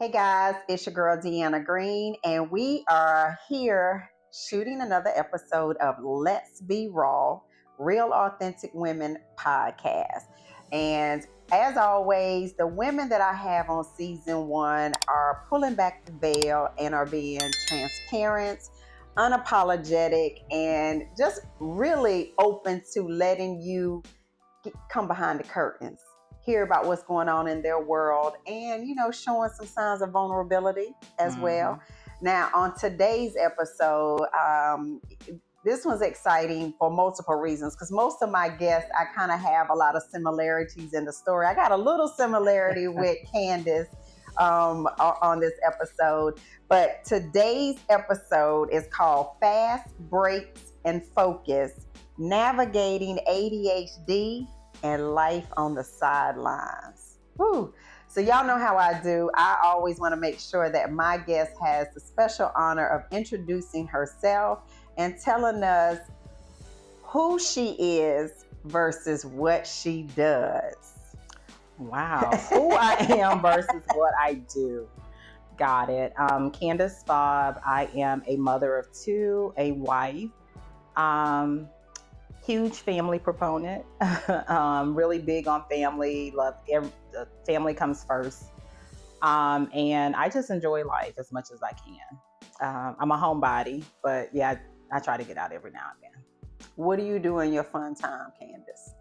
Hey guys, it's your girl Deanna Green, and we are here shooting another episode of Let's Be Raw, Real Authentic Women podcast. And as always, the women that I have on season one are pulling back the veil and are being transparent, unapologetic, and just really open to letting you come behind the curtains, hear about what's going on in their world, and showing some signs of vulnerability as well. Now, on today's episode, this one's exciting for multiple reasons because most of my guests, I kind of have a lot of similarities in the story. I got a little similarity with Candice on this episode, but today's episode is called Fast Breaks and Focus, Navigating ADHD and Life on the Sidelines. Woo. So y'all know how I do. I always want to make sure that my guest has the special honor of introducing herself and telling us who she is versus what she does. Wow. Who I am versus what I do. Got it. Candice Fobb. I am a mother of two, a wife, huge family proponent, really big on family, family comes first. And I just enjoy life as much as I can. I'm a homebody, but yeah, I try to get out every now and then. What do you do in your fun time, Candice?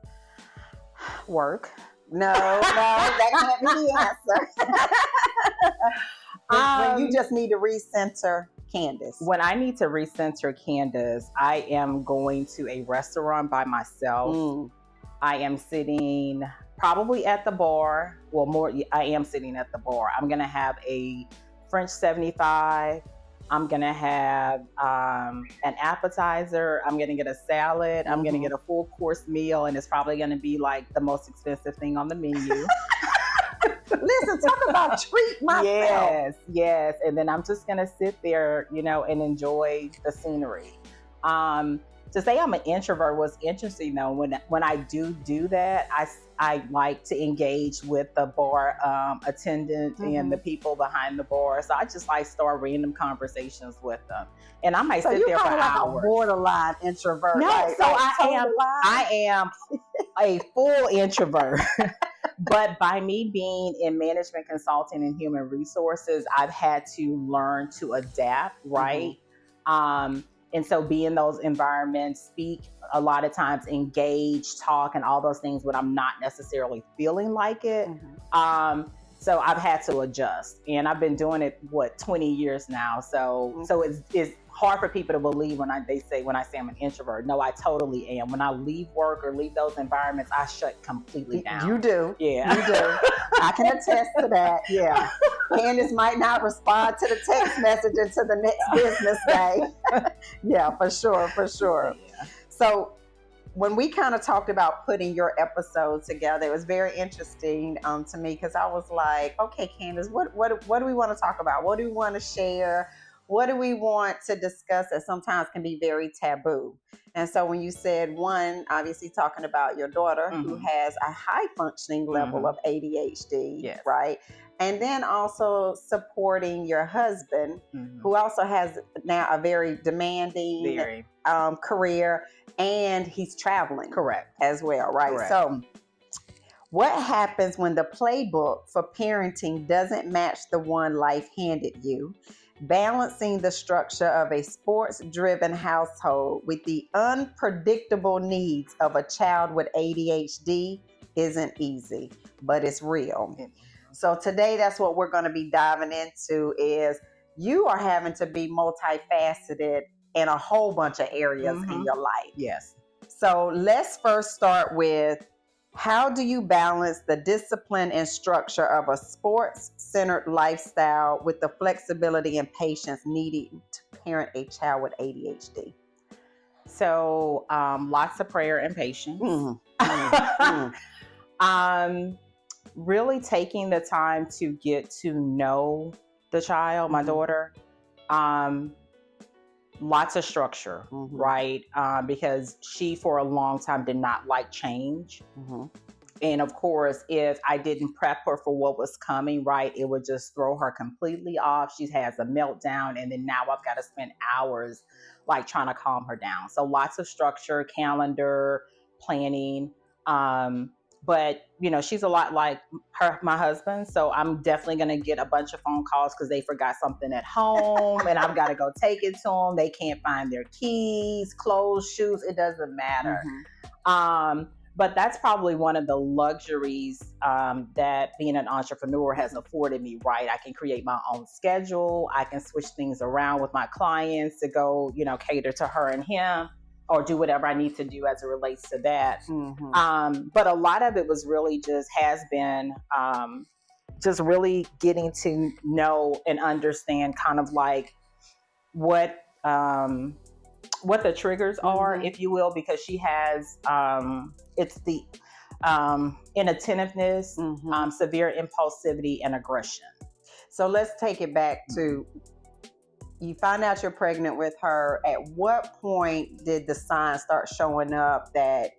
Work. No, that can't be the answer. When you just need to recenter Candice. When I need to recenter Candice, I am going to a restaurant by myself. I am sitting probably at the bar. I am sitting at the bar. I'm going to have a French 75. I'm going to have an appetizer. I'm going to get a salad. I'm going to get a full course meal. And it's probably going to be like the most expensive thing on the menu. Listen, talk about treat myself. Yes. And then I'm just going to sit there, and enjoy the scenery. To say I'm an introvert was interesting though. When I do that, I like to engage with the bar attendant and the people behind the bar. So I just like start random conversations with them, and I might sit there for hours. Like a borderline introvert. No, I am a full introvert. But by me being in management consulting and human resources, I've had to learn to adapt, right? And so be in those environments, speak a lot of times, engage, talk, and all those things when I'm not necessarily feeling like it. So I've had to adjust, and I've been doing it 20 years now. So it's hard for people to believe when I say I'm an introvert. No, I totally am. When I leave work or leave those environments, I shut completely down. You do. Yeah. You do. I can attest to that. Yeah. Candice might not respond to the text message until the next business day. Yeah, for sure. Yeah. So when we kind of talked about putting your episode together, it was very interesting to me because I was like, okay, Candice, what do we want to talk about? What do we want to share? What do we want to discuss that sometimes can be very taboo? And so when you said one, obviously talking about your daughter who has a high functioning level of ADHD, right? And then also supporting your husband who also has now a very demanding career, and he's traveling. Correct. As well, right? Correct. So what happens when the playbook for parenting doesn't match the one life handed you? Balancing the structure of a sports-driven household with the unpredictable needs of a child with ADHD isn't easy, but it's real. So today, that's what we're going to be diving into is you are having to be multifaceted in a whole bunch of areas in your life. Yes. So let's first start with, how do you balance the discipline and structure of a sports-centered lifestyle with the flexibility and patience needed to parent a child with ADHD? So lots of prayer and patience. Really taking the time to get to know the child, my daughter. Lots of structure, right? Because she, for a long time, did not like change. And of course, if I didn't prep her for what was coming, right, it would just throw her completely off. She has a meltdown, and then now I've got to spend hours like trying to calm her down. So lots of structure, calendar, planning. Um, but she's a lot like my husband. So I'm definitely gonna get a bunch of phone calls because they forgot something at home, and I've got to go take it to them. They can't find their keys, clothes, shoes. It doesn't matter. But that's probably one of the luxuries that being an entrepreneur has afforded me, right? I can create my own schedule. I can switch things around with my clients to go, cater to her and him, or do whatever I need to do as it relates to that. But a lot of it was really has been just really getting to know and understand kind of like what the triggers are, if you will, because she has it's the inattentiveness, severe impulsivity, and aggression. So let's take it back to, you find out you're pregnant with her. At what point did the signs start showing up that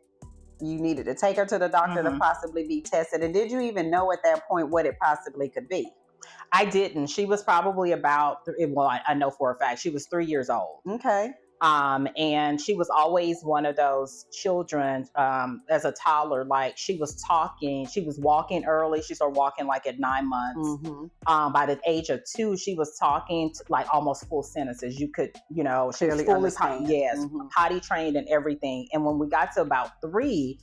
you needed to take her to the doctor to possibly be tested? And did you even know at that point what it possibly could be? I didn't. She was probably about, I know for a fact, she was 3 years old. Okay. And she was always one of those children, as a toddler, like she was walking early. She started walking like at 9 months. By the age of 2, she was talking like almost full sentences. You could, she was fully potty trained and everything. And when we got to about 3,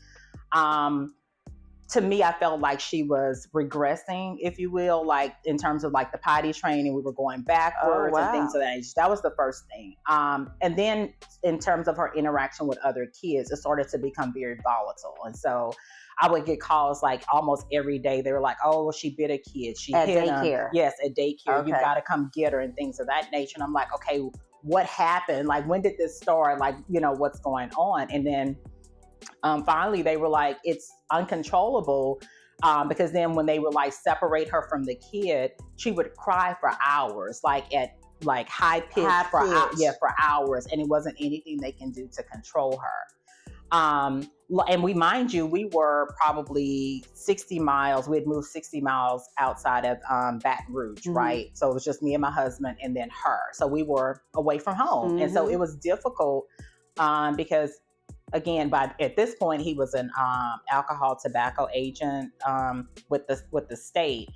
to me, I felt like she was regressing, if you will, like in terms of like the potty training, we were going backwards and things of that age. That was the first thing. And then in terms of her interaction with other kids, it started to become very volatile. And so I would get calls like almost every day. They were like, "Oh, she bit a kid. She at hit daycare." Yes, at daycare. Okay. You've got to come get her and things of that nature. And I'm like, okay, what happened? Like, when did this start? Like, what's going on? And then finally they were like, it's uncontrollable, because then when they would like separate her from the kid, she would cry for hours, like at like high pitch for hours, and it wasn't anything they can do to control her. And we were probably 60 miles. We had moved 60 miles outside of Baton Rouge, right? So it was just me and my husband and then her. So we were away from home. And so it was difficult because, again, at this point, he was an alcohol, tobacco agent with the state.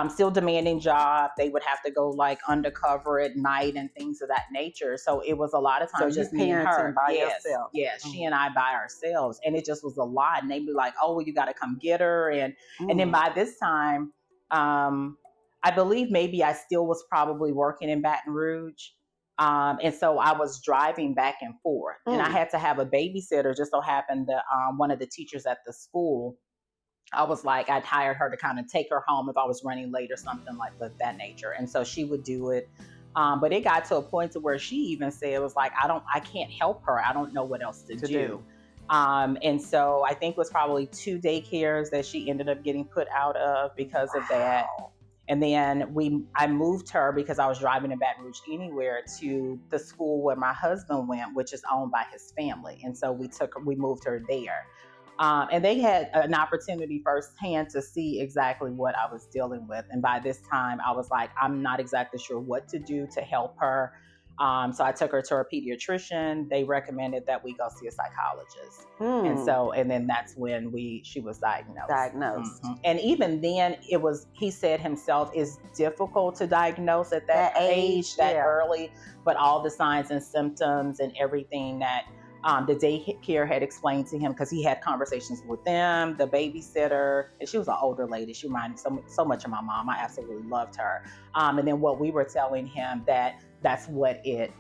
Still demanding job. They would have to go like undercover at night and things of that nature. So it was a lot of times just me and her by yourself. Yes, she and I by ourselves, and it just was a lot. And they'd be like, "Oh, well, you got to come get her." And then by this time, I believe maybe I still was probably working in Baton Rouge. And so I was driving back and forth, and I had to have a babysitter. Just so happened that one of the teachers at the school, I was like, I'd hired her to kind of take her home if I was running late or something like that nature. And so she would do it. But it got to a point to where she even said, it was like, I can't help her. I don't know what else to do. And so I think it was probably 2 daycares that she ended up getting put out of because of that. And then I moved her, because I was driving in Baton Rouge anywhere, to the school where my husband went, which is owned by his family. And so we moved her there. And they had an opportunity firsthand to see exactly what I was dealing with. And by this time, I was like, I'm not exactly sure what to do to help her. So I took her to a pediatrician. They recommended that we go see a psychologist. And then that's when she was diagnosed. And even then, he said himself, it's difficult to diagnose at that age, that early, but all the signs and symptoms and everything that the daycare had explained to him, because he had conversations with them, the babysitter, and she was an older lady. She reminded me so much of my mom. I absolutely loved her. And then what we were telling him, that's what he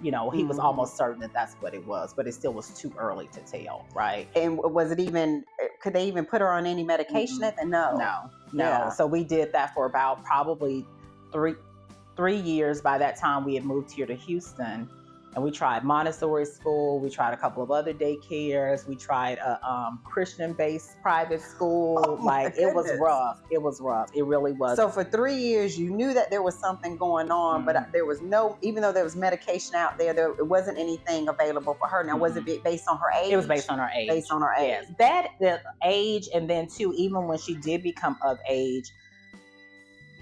was almost certain that's what it was, but it still was too early to tell, right? And could they even put her on any medication at the No. Yeah. So we did that for about probably 3 years. By that time, we had moved here to Houston. And we tried Montessori school. We tried a couple of other daycares. We tried a Christian-based private school. It was rough. It was rough. It really was. So for 3 years, you knew that there was something going on, but there was no, even though there was medication out there, it wasn't anything available for her. Now, was it based on her age? It was based on her age. Based on her age. Yes. The age, and then too, even when she did become of age,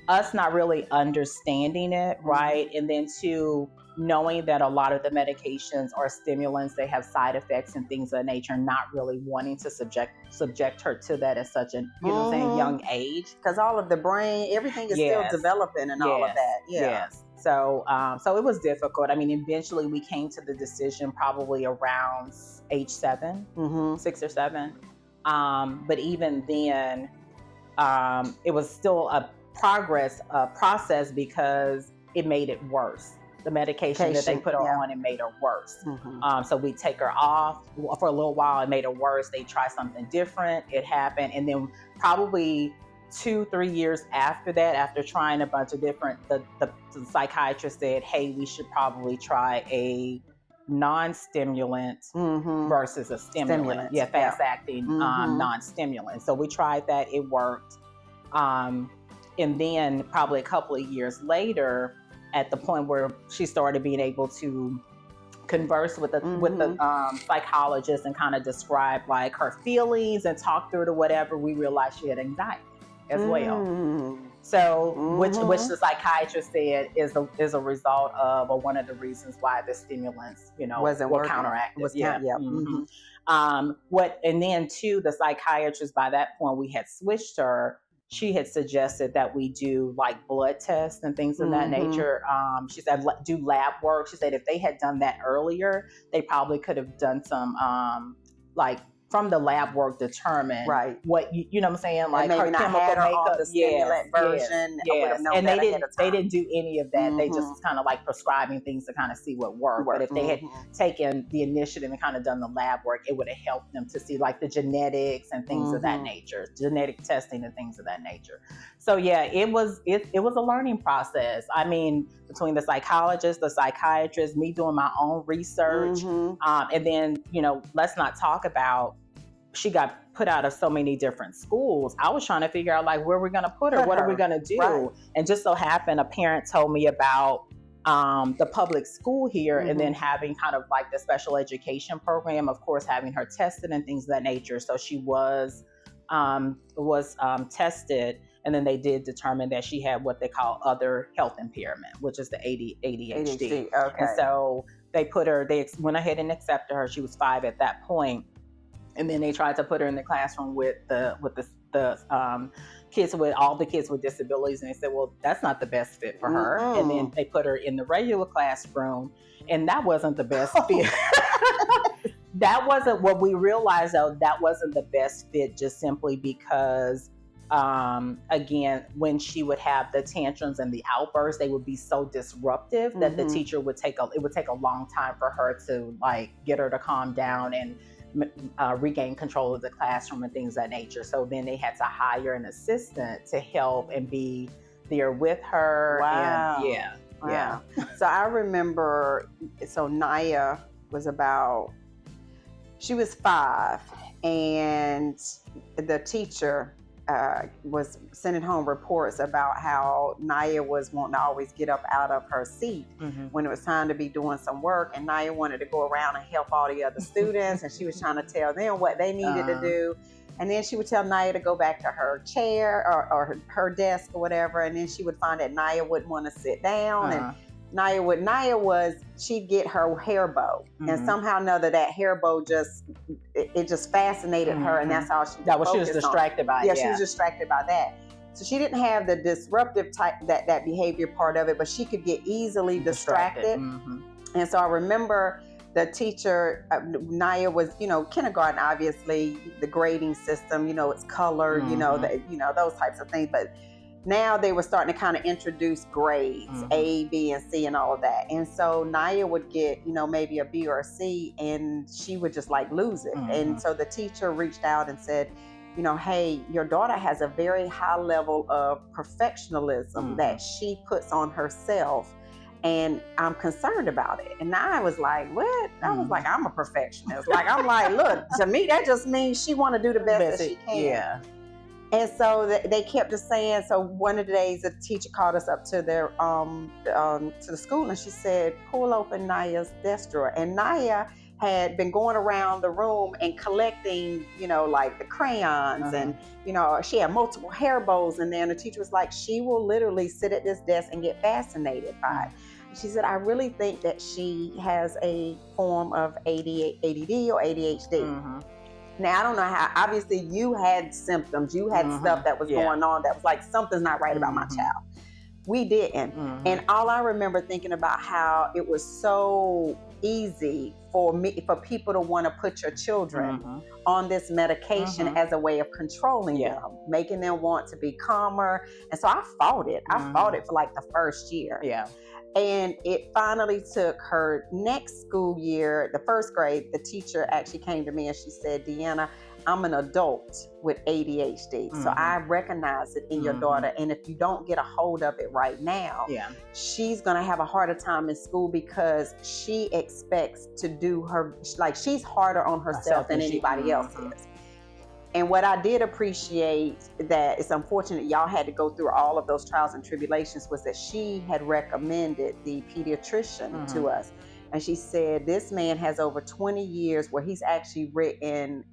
us not really understanding it, right? And then too, knowing that a lot of the medications are stimulants, they have side effects and things of that nature, not really wanting to subject her to that at such a young age. Because all of the brain, everything is still developing and all of that. Yes. So it was difficult. I mean, eventually we came to the decision probably around age 7, 6 or 7. But even then, it was still a process because it made it worse. The medication that they put her on, it made her worse. So we take her off for a little while. It made her worse. They try something different. It happened. And then probably 2-3 years after that, after trying a bunch of different, the psychiatrist said, hey, we should probably try a non-stimulant versus a stimulant. Fast-acting non-stimulant. So we tried that. It worked. And then probably a couple of years later, at the point where she started being able to converse with the psychologist and kind of describe like her feelings and talk through it or whatever, we realized she had anxiety as well. So, which the psychiatrist said is a result of, or one of the reasons why the stimulants, were counteractive. And then too, the psychiatrist, by that point, we had switched her. She had suggested that we do like blood tests and things of that nature. She said, do lab work. She said if they had done that earlier, they probably could have done some, from the lab work determine what you know what I'm saying, like her chemical makeup, the stimulant version. And they didn't do any of that. They just was kind of like prescribing things to kind of see what worked. But if they had taken the initiative and kind of done the lab work, it would have helped them to see like the genetics and things of that nature, genetic testing and things of that nature. So yeah, it was a learning process. I mean, between the psychologist, the psychiatrist, me doing my own research, and then let's not talk about. She got put out of so many different schools. I was trying to figure out like where we're going to put her. What are we going to do? And just so happened, a parent told me about the public school here, and then having kind of like the special education program, of course, having her tested and things of that nature. So she was tested, and then they did determine that she had what they call other health impairment, which is the ADHD. Okay. And so they went ahead and accepted her. She was 5 at that point. And then they tried to put her in the classroom with the kids with all the kids with disabilities, and they said, well, that's not the best fit for her. And then they put her in the regular classroom, and that wasn't the best fit. That wasn't what we realized, though. That wasn't the best fit, just simply because again, when she would have the tantrums and the outbursts, they would be so disruptive that the teacher would take a long time for her to like get her to calm down and regain control of the classroom and things of that nature. So then they had to hire an assistant to help and be there with her. Wow. And So I remember, Naya was she was 5, and the teacher was sending home reports about how Naya was wanting to always get up out of her seat when it was time to be doing some work, and Naya wanted to go around and help all the other students, and she was trying to tell them what they needed to do. And then she would tell Naya to go back to her chair or her desk or whatever, and then she would find that Naya wouldn't want to sit down, and she'd get her hair bow, and somehow or another that hair bow just fascinated her, and that's all she was distracted by. She was distracted by that. So she didn't have the disruptive type, that behavior part of it, but she could get easily distracted. And so I remember the teacher, Naya was, kindergarten, obviously the grading system, it's colored, those types of things, but now they were starting to kind of introduce grades, A, B, and C, and all of that. And so Naya would get, maybe a B or a C, and she would just like lose it. And so the teacher reached out and said, hey, your daughter has a very high level of perfectionism that she puts on herself. and I'm concerned about it. And I was like, what? I was like, I'm a perfectionist. Like, I'm like, look, to me, that just means she want to do the best that she can. Yeah. And so they kept just saying, so one of the days the teacher called us up to their to the school, and she said, pull open Naya's desk drawer. And Naya had been going around the room and collecting, like the crayons, and she had multiple hair bows in there. And the teacher was like, she will literally sit at this desk and get fascinated by it. She said, I really think that she has a form of ADD or ADHD. Now, I don't know how, obviously you had symptoms, you had stuff that was going on that was like, something's not right about my child. We didn't. And all I remember thinking about how it was so easy for people to want to put your children on this medication as a way of controlling them, making them want to be calmer. And so I fought it. I fought it for like the first year. Yeah. And it finally took her next school year, the first grade, the teacher actually came to me and she said, Deanna, I'm an adult with ADHD. So I recognize it in your daughter. And if you don't get a hold of it right now, she's going to have a harder time in school because she expects to do her, like she's harder on herself than anybody else is. And what I did appreciate, that it's unfortunate y'all had to go through all of those trials and tribulations, was that she had recommended the pediatrician to us. And she said, this man has over 20 years where he's actually written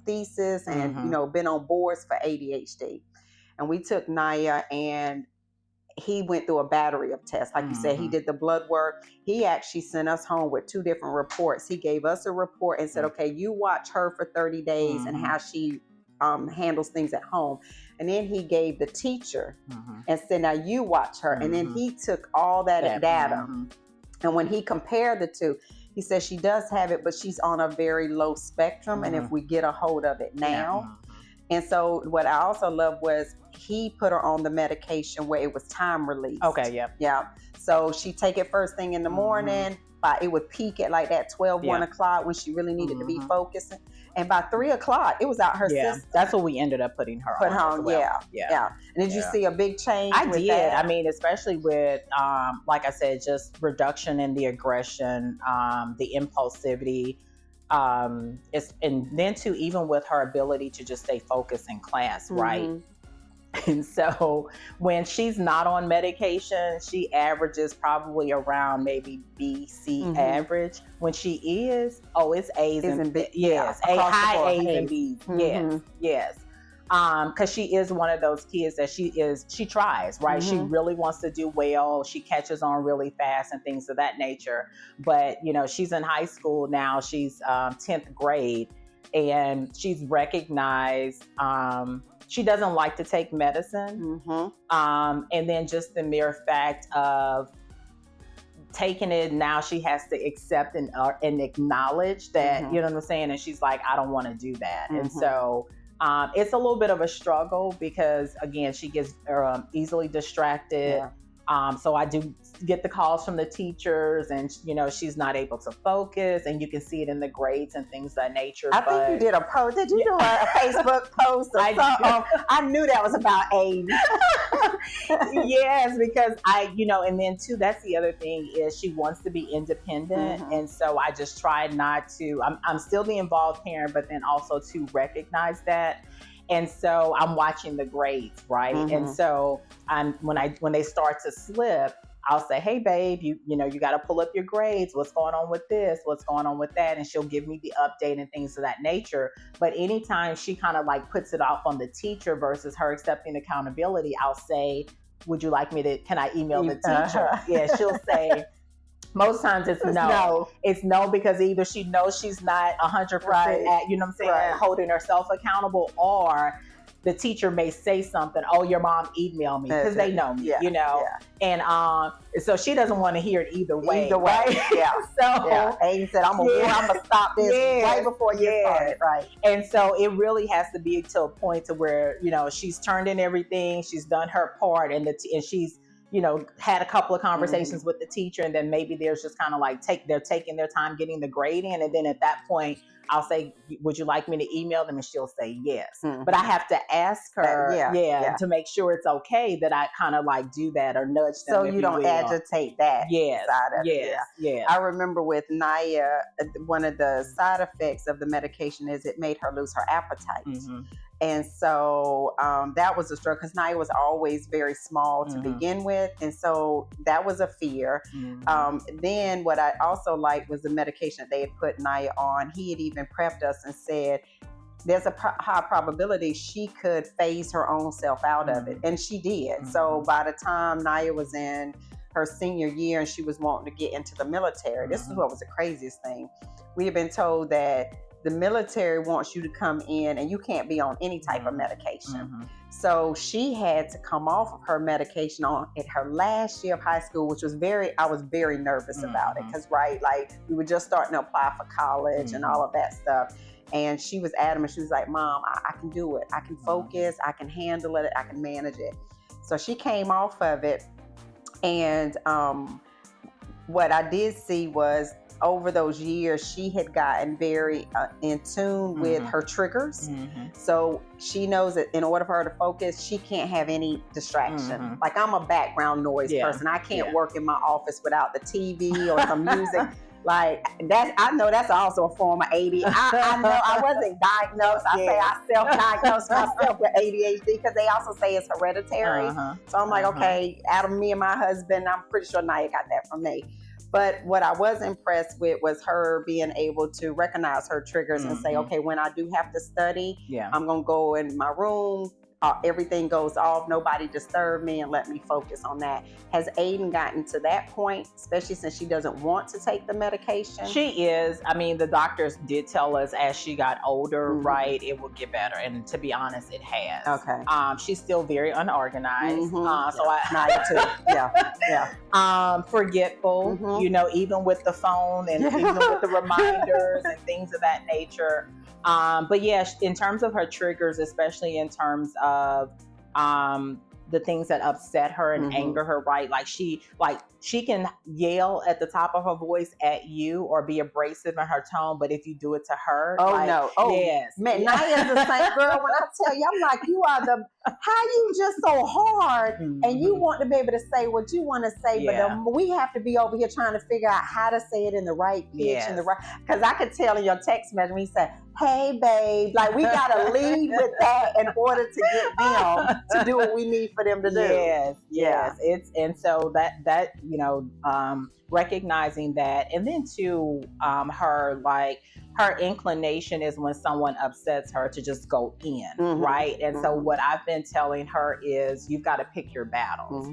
thesis and, been on boards for ADHD. And we took Naya, and he went through a battery of tests. Like you said, he did the blood work. He actually sent us home with 2 different reports. He gave us a report and said, okay, you watch her for 30 days and how she handles things at home. And then he gave the teacher and said, now you watch her. And then he took all that data. And when he compared the two, he said she does have it, but she's on a very low spectrum. And if we get a hold of it now. And so what I also loved was he put her on the medication where it was time released. Okay, yeah. So she'd take it first thing in the morning. But it would peak at like that 1 o'clock when she really needed to be focusing. And by 3 o'clock, it was out her system. That's what we ended up putting her on. Yeah. And did you see a big change? I did. That? I mean, especially with, like I said, just reduction in the aggression, the impulsivity. And then too, even with her ability to just stay focused in class, right? And so when she's not on medication, she averages probably around maybe B, C average. When she is, it's A's and B's. Yes, high A's and B's. Yes. Because she is one of those kids that she tries, right? She really wants to do well. She catches on really fast and things of that nature. But, she's in high school now. She's 10th grade, and she's recognized she doesn't like to take medicine. And then just the mere fact of taking it, now she has to accept and acknowledge that, you know what I'm saying? And she's like, I don't want to do that. And so it's a little bit of a struggle because, again, she gets easily distracted. So I do get the calls from the teachers, and she's not able to focus, and you can see it in the grades and things of that nature. I think you did a post. Did you do a Facebook post or something? I knew that was about age. Yes, because and then too, that's the other thing, is she wants to be independent, and so I just try not to. I'm still the involved parent, but then also to recognize that. And so I'm watching the grades, right? And so when they start to slip, I'll say, hey, babe, you got to pull up your grades. What's going on with this? What's going on with that? And she'll give me the update and things of that nature. But anytime she kind of like puts it off on the teacher versus her accepting accountability, I'll say, would you like me to, can I email the teacher? Yeah, she'll say, most times it's no. It's no, because either she knows she's not 100% at, holding herself accountable, or the teacher may say something, your mom emailed me, because they know me, and so she doesn't want to hear it either way. Right? And he said, I'm gonna stop this right before you start, right? And so it really has to be to a point to where she's turned in everything, she's done her part, and she's had a couple of conversations with the teacher, and then maybe there's just kind of like they're taking their time getting the grade in, and then at that point I'll say, would you like me to email them? And she'll say yes. Mm-hmm. But I have to ask her, yeah, to make sure it's okay that I kind of like do that or nudge them. So you don't agitate that side of it. Yeah. I remember with Naya, one of the side effects of the medication is it made her lose her appetite. Mm-hmm. And so that was a struggle because Naya was always very small to begin with. And so that was a fear. Then what I also liked was the medication that they had put Naya on. He had even prepped us and said, there's a high probability she could phase her own self out of it. And she did. So by the time Naya was in her senior year and she was wanting to get into the military, this is what was the craziest thing. We had been told that the military wants you to come in and you can't be on any type of medication. So she had to come off of her medication at her last year of high school, which was I was very nervous about it because, like we were just starting to apply for college and all of that stuff. And she was adamant. She was like, Mom, I can do it. I can focus. I can handle it. I can manage it. So she came off of it. And what I did see was over those years, she had gotten very in tune with her triggers. So she knows that in order for her to focus, she can't have any distraction. Like I'm a background noise person. I can't work in my office without the TV or some music. Like that, I know that's also a form of ADHD. I know I wasn't diagnosed. I say I self-diagnosed myself with ADHD because they also say it's hereditary. So I'm like, okay, out of me and my husband, I'm pretty sure Naya got that from me. But what I was impressed with was her being able to recognize her triggers and say, okay, when I do have to study, I'm going to go in my room. Everything goes off. Nobody disturb me and let me focus on that. Has Aiden gotten to that point, especially since she doesn't want to take the medication? She is. I mean, the doctors did tell us as she got older, right, it will get better. And to be honest, it has. Okay. She's still very unorganized. So Naya too. Forgetful, even with the phone and even with the reminders and things of that nature. But yeah, in terms of her triggers, especially in terms of the things that upset her and anger her, right? Like she can yell at the top of her voice at you or be abrasive in her tone, but if you do it to her, man, Naya's the same girl. When I tell you, I'm like, you are how you just so hard, and you want to be able to say what you want to say, but we have to be over here trying to figure out how to say it in the right pitch and the right. Because I could tell in your text message when you said, "Hey, babe," like we gotta lead with that in order to get them to do what we need for them to do. Yes. It's and so that recognizing that, and then too, her inclination is when someone upsets her to just go in, right? And so what I've been telling her is you've got to pick your battles,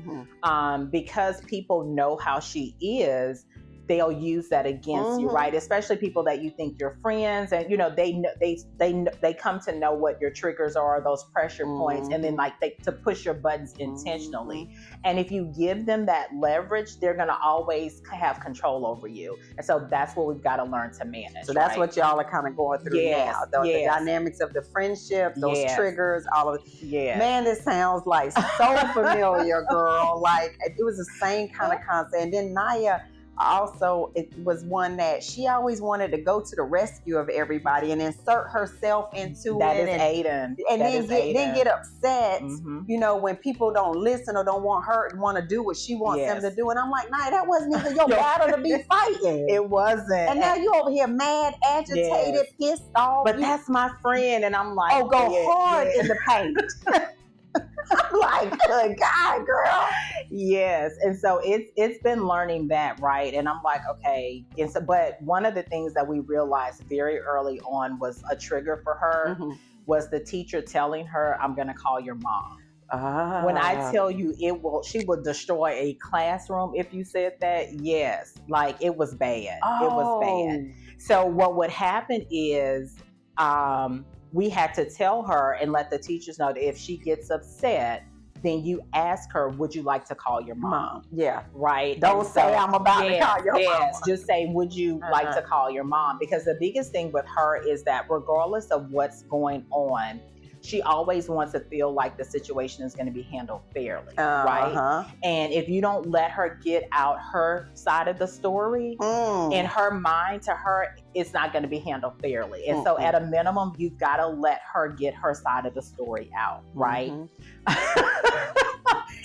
because people know how she is. They'll use that against you, right? Especially people that you think you're friends, and they come to know what your triggers are, those pressure points, and then to push your buttons intentionally. And if you give them that leverage, they're gonna always have control over you. And so that's what we've got to learn to manage. So that's what y'all are kind of going through now. The dynamics of the friendship, those triggers, all of it. Man, this sounds like so familiar, girl. Like it was the same kind of concept. And then Naya. Also, it was one that she always wanted to go to the rescue of everybody and insert herself into that it. Is Aiden. And then get upset, when people don't listen or don't want her and want to do what she wants them to do. And I'm like, Naya, that wasn't even your battle to be fighting. It wasn't. And now you over here mad, agitated, pissed off. But that's my friend. And I'm like, go hard in the paint. I'm like, good God, girl. Yes. And so it's been learning that, right? And I'm like, okay. And so, but one of the things that we realized very early on was a trigger for her was the teacher telling her, I'm going to call your mom. When I tell you she would destroy a classroom if you said that. Yes. Like it was bad. It was bad. So what would happen is, we had to tell her and let the teachers know that if she gets upset, then you ask her, would you like to call your mom? Yeah. Right? Don't say I'm about to call your mom. Just say, would you like to call your mom? Because the biggest thing with her is that regardless of what's going on, she always wants to feel like the situation is going to be handled fairly, right? And if you don't let her get out her side of the story, in her mind, to her, it's not going to be handled fairly. And so at a minimum, you've got to let her get her side of the story out, right?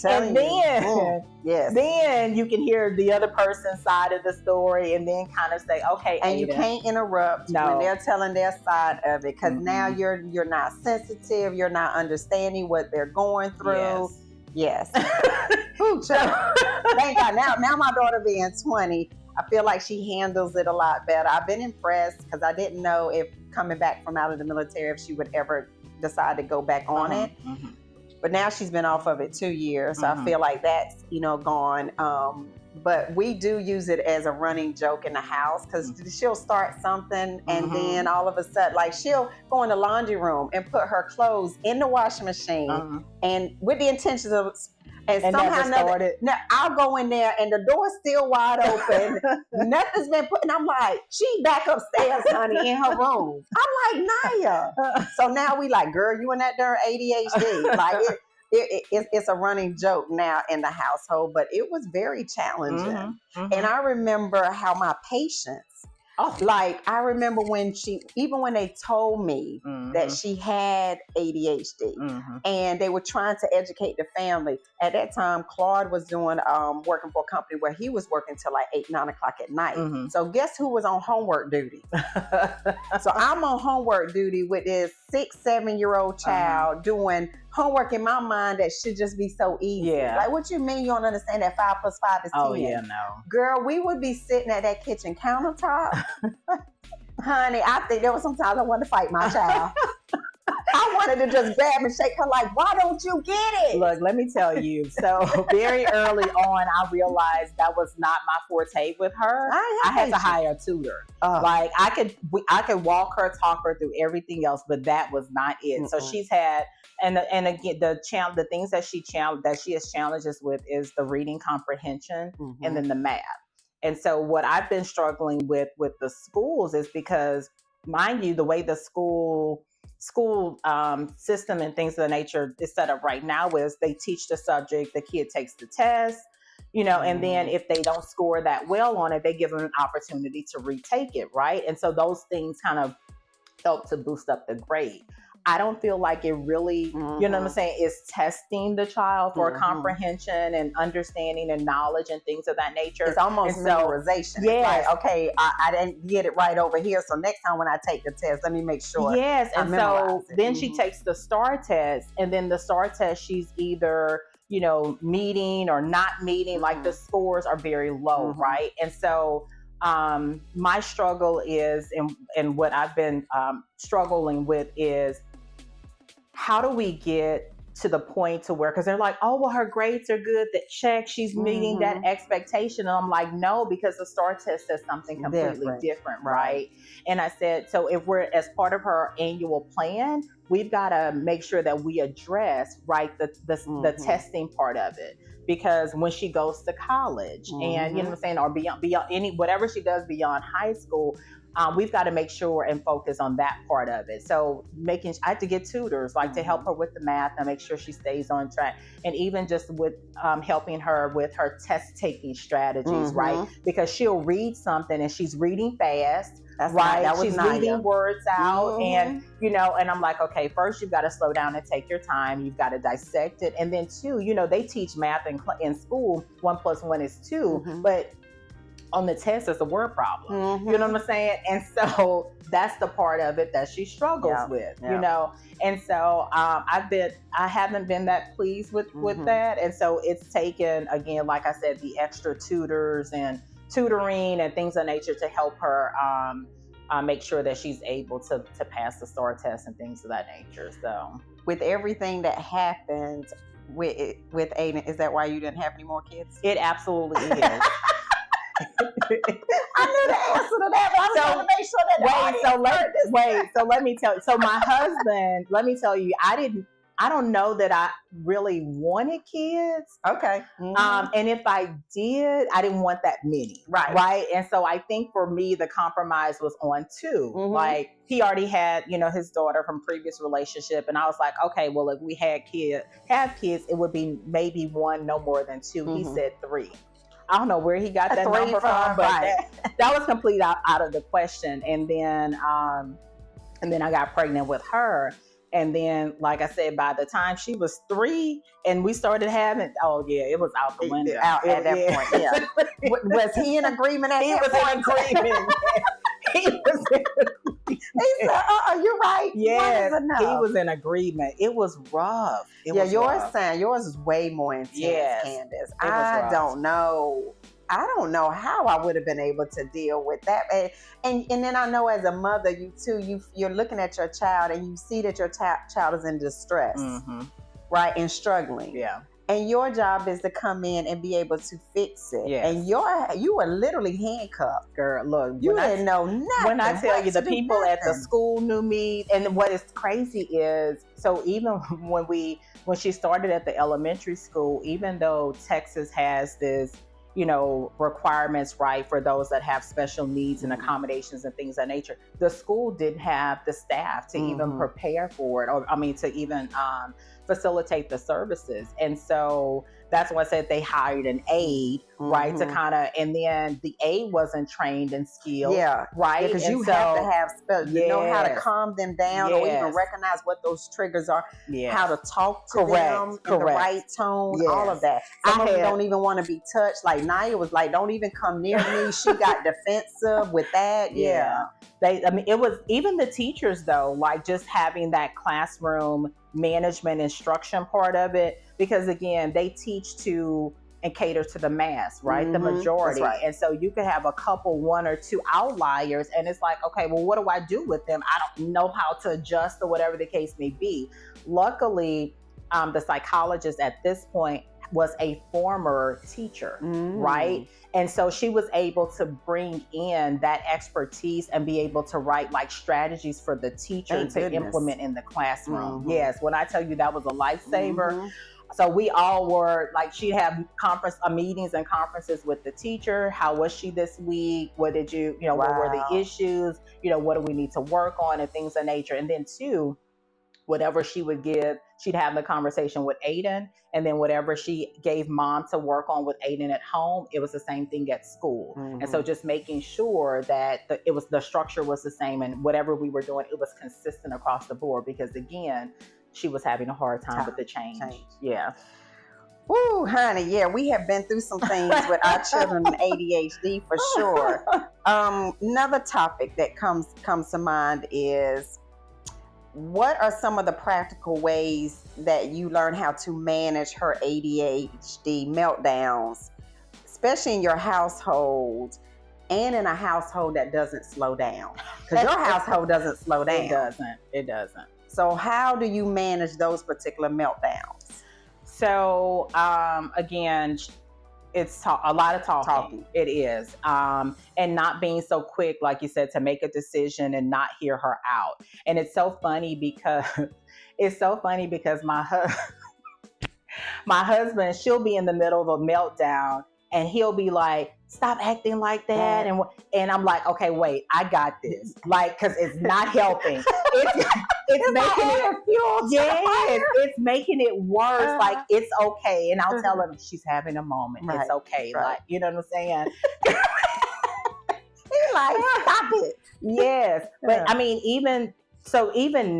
And then, then you can hear the other person's side of the story, and then kind of say, okay, and Aiden, you can't interrupt when they're telling their side of it, because now you're not sensitive, you're not understanding what they're going through. Yes. Thank God. Now my daughter being 20, I feel like she handles it a lot better. I've been impressed, because I didn't know if coming back from out of the military, if she would ever decide to go back on it. But now she's been off of it 2 years. So I feel like that's, gone. But we do use it as a running joke in the house, because she'll start something and then all of a sudden, like, she'll go in the laundry room and put her clothes in the washing machine and with the intentions of, and somehow I'll go in there and the door's still wide open. Nothing's been put, and I'm like, she back upstairs, honey, in her room. I'm like, Naya. So now we like, girl, you in that darn ADHD. Like it's a running joke now in the household, but it was very challenging. And I remember how my patience, like, I remember when they told me that she had ADHD, and they were trying to educate the family. At that time, Claude was doing working for a company where he was working till like 8, 9 o'clock at night. So guess who was on homework duty? So I'm on homework duty with this 6, 7-year-old child doing homework in my mind that should just be so easy. Like, what you mean you don't understand that 5 + 5 is 10? Oh yeah, no. Girl, we would be sitting at that kitchen countertop. Honey, I think there was sometimes I wanted to fight my child. I wanted to just grab and shake her like, why don't you get it? Look, let me tell you. So very early on, I realized that was not my forte with her. I had to hire a tutor. Like, I could walk her, talk her through everything else, but that was not it. So she's had, and again, the things that she has challenges with is the reading comprehension and then the math. And so what I've been struggling with the schools is because, mind you, the way the school system and things of the nature is set up right now is they teach the subject, the kid takes the test, and then if they don't score that well on it, they give them an opportunity to retake it, right? And so those things kind of help to boost up the grade. I don't feel like it really, you know what I'm saying, is testing the child for comprehension and understanding and knowledge and things of that nature. It's almost memorization. It's like, okay, I didn't get it right over here, so next time when I take the test, let me make sure. Yes, and so then she takes the STAR test, and then the STAR test, she's either, meeting or not meeting, like the scores are very low, right? And so my struggle is, and what I've been struggling with is, how do we get to the point to where, because they're like, oh, well, her grades are good, that check, she's meeting that expectation. And I'm like, no, because the STAR test says something completely different, right? And I said, so if we're, as part of her annual plan, we've got to make sure that we address, the testing part of it. Because when she goes to college and, you know what I'm saying, or beyond whatever she does beyond high school, we've got to make sure and focus on that part of it. So I had to get tutors, like, to help her with the math and make sure she stays on track. And even just with helping her with her test-taking strategies, right? Because she'll read something and she's reading fast, right? She's leaving words out and, and I'm like, okay, first you've got to slow down and take your time. You've got to dissect it. And then 2, they teach math in school, 1 + 1 is 2, but on the test, it's a word problem. You know what I'm saying? And so that's the part of it that she struggles with, And so I haven't been that pleased with that. And so it's taken, again, like I said, the extra tutors and tutoring and things of nature to help her make sure that she's able to pass the STAR test and things of that nature. So with everything that happened with Aiden, is that why you didn't have any more kids? It absolutely is. I knew the answer to that, but I was trying to make sure that so let me tell you. So my husband, let me tell you, I don't know that I really wanted kids. Okay. And if I did, I didn't want that many. Right. And so I think for me, the compromise was on 2. Like he already had, his daughter from previous relationship. And I was like, okay, well, if we have kids, it would be maybe 1, no more than 2. He said 3. I don't know where he got that number from, but that was complete out of the question. And then I got pregnant with her. And then, like I said, by the time she was 3 and we started having, it was out the window. At that point, yeah. Was he in agreement at that point? He was in agreement. He said, you're right. Yes, he was in agreement. It was rough. Yours is way more intense, Candice. I don't know how I would have been able to deal with that. And then I know as a mother, you're looking at your child and you see that your child is in distress, right, and struggling. Yeah. And your job is to come in and be able to fix it. Yes. And you were literally handcuffed. Girl, look. You didn't know nothing. When I tell you, the people at the school knew me. And what is crazy is, so even when she started at the elementary school, even though Texas has this, requirements, right, for those that have special needs and accommodations and things of that nature, the school didn't have the staff to even prepare for it, to even facilitate the services. And so that's why I said they hired an aide, right, to kind of, and then the aide wasn't trained and skilled, right? Because you have to have know how to calm them down or even recognize what those triggers are, how to talk to them in the right tone, all of that. Some of them don't even want to be touched. Like Naya was like, don't even come near me. She got defensive with that. It was even the teachers though, like just having that classroom management instruction part of it, because again, they teach to and cater to the mass, right? The majority. Right. And so you could have a couple, 1 or 2 outliers, and it's like, okay, well, what do I do with them? I don't know how to adjust or whatever the case may be. Luckily, the psychologist at this point was a former teacher, right? And so she was able to bring in that expertise and be able to write like strategies for the teacher to implement in the classroom. Yes, when I tell you that was a lifesaver. So we all were like, she'd have meetings and conferences with the teacher. How was she this week? What did you, what were the issues? What do we need to work on and things of nature? And then 2, whatever she would give, she'd have the conversation with Aiden. And then whatever she gave mom to work on with Aiden at home, it was the same thing at school. And so just making sure that the structure was the same, and whatever we were doing, it was consistent across the board, because again, she was having a hard time with the change. Yeah. Woo, honey. Yeah, we have been through some things with our children with ADHD for sure. Another topic that comes to mind is, what are some of the practical ways that you learn how to manage her ADHD meltdowns, especially in your household and in a household that doesn't slow down? Because your household doesn't slow down. It doesn't. So how do you manage those particular meltdowns? So again, it's a lot of talking. It is. And not being so quick, like you said, to make a decision and not hear her out. And it's so funny because my husband, she'll be in the middle of a meltdown and he'll be like, stop acting like that. And I'm like, okay, wait, I got this. Like, cause it's not helping. It's making it fuel. Yes, it's making it worse. Like, it's okay. And I'll tell him she's having a moment. Right. It's okay. Right. Like, you know what I'm saying? He's like, stop it. Yes. But I mean, even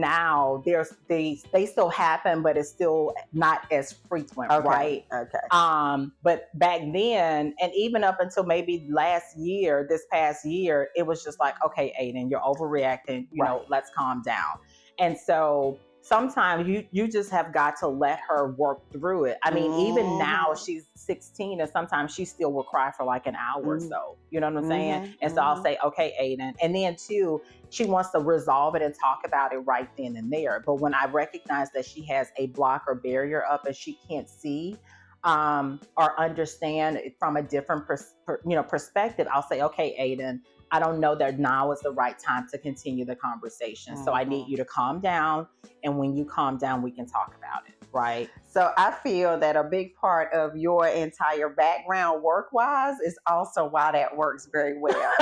now, they still happen, but it's still not as frequent, right? Okay. But back then, and even up until maybe this past year, it was just like, okay, Aiden, you're overreacting. You know, let's calm down. And so sometimes you just have got to let her work through it. I mean, even now she's 16 and sometimes she still will cry for like an hour or so. You know what I'm saying? And so I'll say, okay, Aiden. And then 2, she wants to resolve it and talk about it right then and there. But when I recognize that she has a block or barrier up and she can't see or understand it from a different perspective, I'll say, okay, Aiden, I don't know that now is the right time to continue the conversation. So I need you to calm down. And when you calm down, we can talk about it, right? So I feel that a big part of your entire background work-wise is also why that works very well.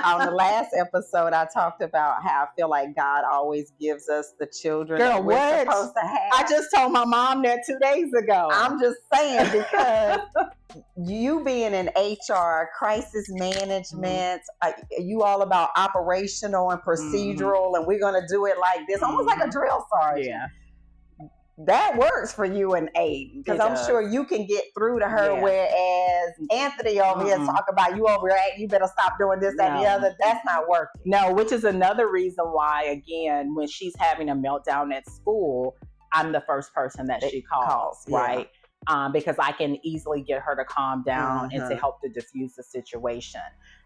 On the last episode, I talked about how I feel like God always gives us the children that we're supposed to have. I just told my mom that 2 days ago. I'm just saying, because you being in HR, crisis management, you all about operational and procedural, and we're going to do it like this, almost like a drill sergeant. Yeah. That works for you and Aiden, because I'm sure you can get through to her, whereas Anthony over here talk about you over here, you better stop doing this, that, and the other. That's not working. No, which is another reason why, again, when she's having a meltdown at school, I'm the first person that she calls, right? Because I can easily get her to calm down and to help to diffuse the situation.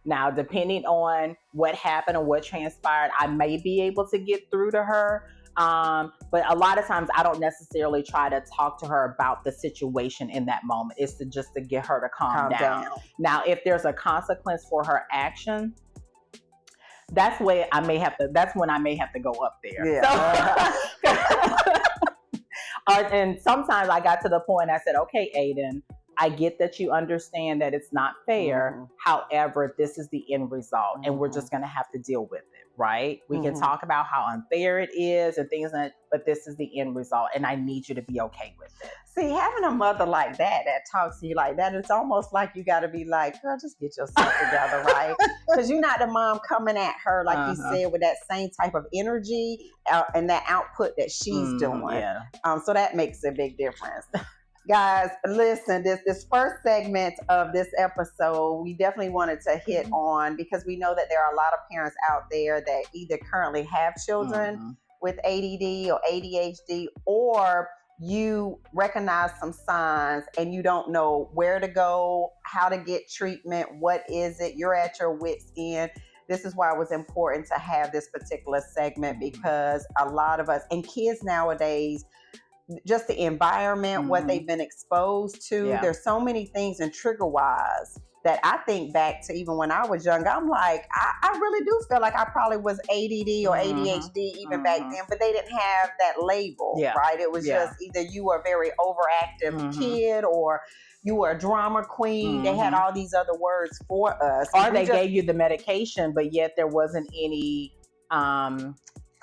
Now, depending on what happened or what transpired, I may be able to get through to her. But a lot of times I don't necessarily try to talk to her about the situation in that moment. It's just to get her to calm down. Now, if there's a consequence for her action, that's when I may have to go up there. Yeah. And sometimes I got to the point I said, okay, Aiden, I get that you understand that it's not fair. However, this is the end result, and we're just going to have to deal with it, right? We can talk about how unfair it is and things like that, but this is the end result, and I need you to be okay with it. See, having a mother like that talks to you like that, it's almost like you got to be like, girl, just get yourself together, right? Because you're not the mom coming at her, like you said, with that same type of energy and that output that she's doing. Yeah. So that makes a big difference. Guys, listen, this first segment of this episode, we definitely wanted to hit on, because we know that there are a lot of parents out there that either currently have children with ADD or ADHD, or you recognize some signs and you don't know where to go, how to get treatment, what is it, you're at your wit's end. This is why it was important to have this particular segment, because a lot of us, and kids nowadays, just the environment, what they've been exposed to. There's so many things, and trigger wise, that I think back to even when I was younger. I'm like, I really do feel like I probably was ADD or ADHD even back then, but they didn't have that label, right? It was just either you were a very overactive kid or you were a drama queen. They had all these other words for us. Or they gave you the medication, but yet there wasn't any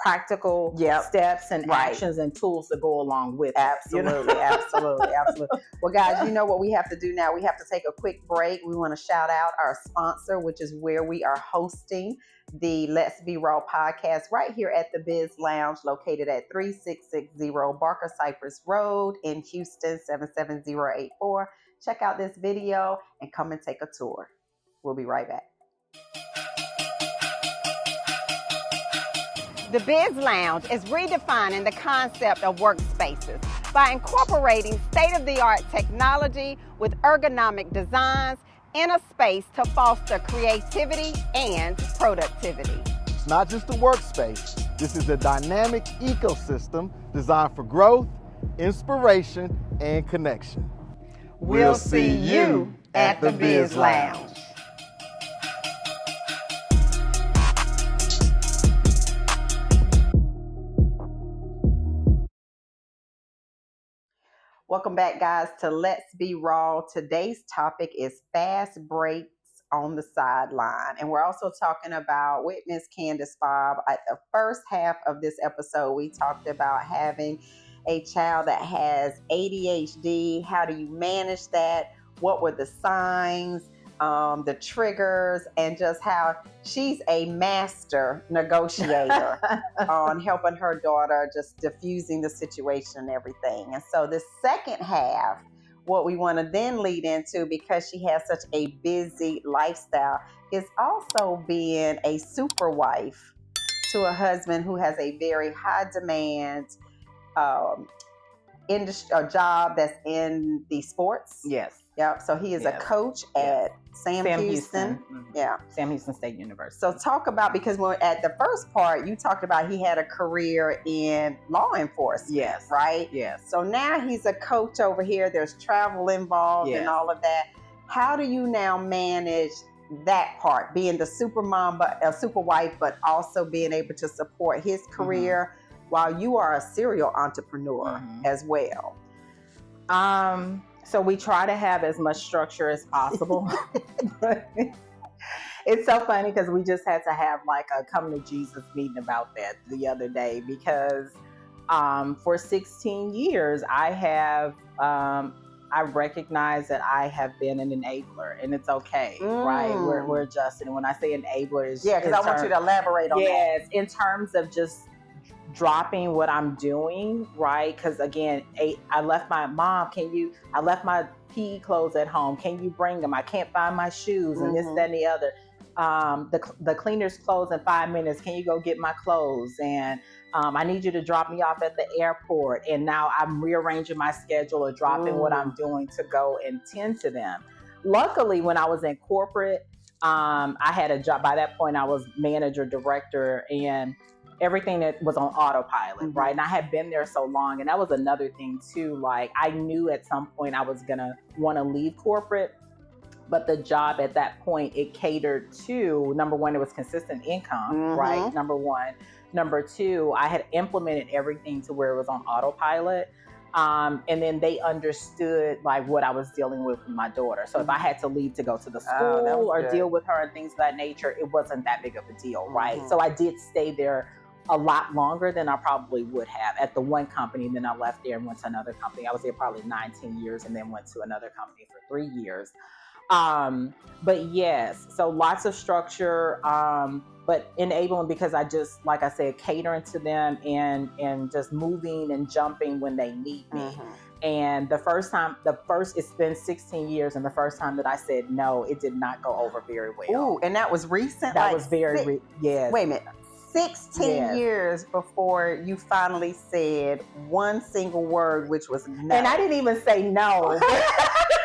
practical steps and actions and tools to go along with absolutely, absolutely. Well, guys, you know what we have to do now? We have to take a quick break. We want to shout out our sponsor, which is where we are hosting the Let's Be Raw podcast right here at the Biz Lounge, located at 3660 Barker Cypress Road in Houston, 77084. Check out this video and come and take a tour. We'll be right back. The Biz Lounge is redefining the concept of workspaces by incorporating state-of-the-art technology with ergonomic designs in a space to foster creativity and productivity. It's not just a workspace. This is a dynamic ecosystem designed for growth, inspiration, and connection. We'll see you at the Biz Lounge. Welcome back, guys, to Let's Be Raw. Today's topic is fast breaks on the sideline. And we're also talking about with Miss Candice Fobb. At the first half of this episode, we talked about having a child that has ADHD. How do you manage that? What were the signs, the triggers, and just how she's a master negotiator on helping her daughter, just diffusing the situation and everything. And so the second half, what we want to then lead into, because she has such a busy lifestyle, is also being a super wife to a husband who has a very high demand industry, a job that's in the sports. Yes. Yep. So he is a coach at Sam Houston. Yeah. Sam Houston State University. So talk about, because when at the first part, you talked about he had a career in law enforcement. Yes. Right? Yes. So now he's a coach over here. There's travel involved and all of that. How do you now manage that part, being the super mom, but a super wife, but also being able to support his career while you are a serial entrepreneur as well? So we try to have as much structure as possible. It's so funny because we just had to have like a come to Jesus meeting about that the other day, because for 16 years I recognize that I have been an enabler, and it's okay, right? We're adjusting. And when I say enabler, is because I want you to elaborate on that. Yes, in terms of just dropping what I'm doing, right? Because again, I left my mom. I left my PE clothes at home. Can you bring them? I can't find my shoes, and this, that, and the other. The cleaners close in 5 minutes. Can you go get my clothes? And I need you to drop me off at the airport. And now I'm rearranging my schedule or dropping what I'm doing to go and tend to them. Luckily, when I was in corporate, I had a job. By that point, I was manager, director, and everything that was on autopilot, right? And I had been there so long. And that was another thing too. Like, I knew at some point I was gonna want to leave corporate, but the job at that point, it catered to, number one, it was consistent income, right? Number one. Number two, I had implemented everything to where it was on autopilot. And then they understood like what I was dealing with my daughter. So if I had to leave to go to the school or deal with her and things of that nature, it wasn't that big of a deal, right? So I did stay there a lot longer than I probably would have at the one company. Then I left there and went to another company. I was there probably 19 years and then went to another company for 3 years. But yes, so lots of structure, but enabling, because I just, like I said, catering to them and just moving and jumping when they need me. And it's been 16 years, and the first time that I said no, it did not go over very well. Ooh, and that was recent? That was very, yes. Wait a minute. 16 years before you finally said one single word, which was no. And I didn't even say no.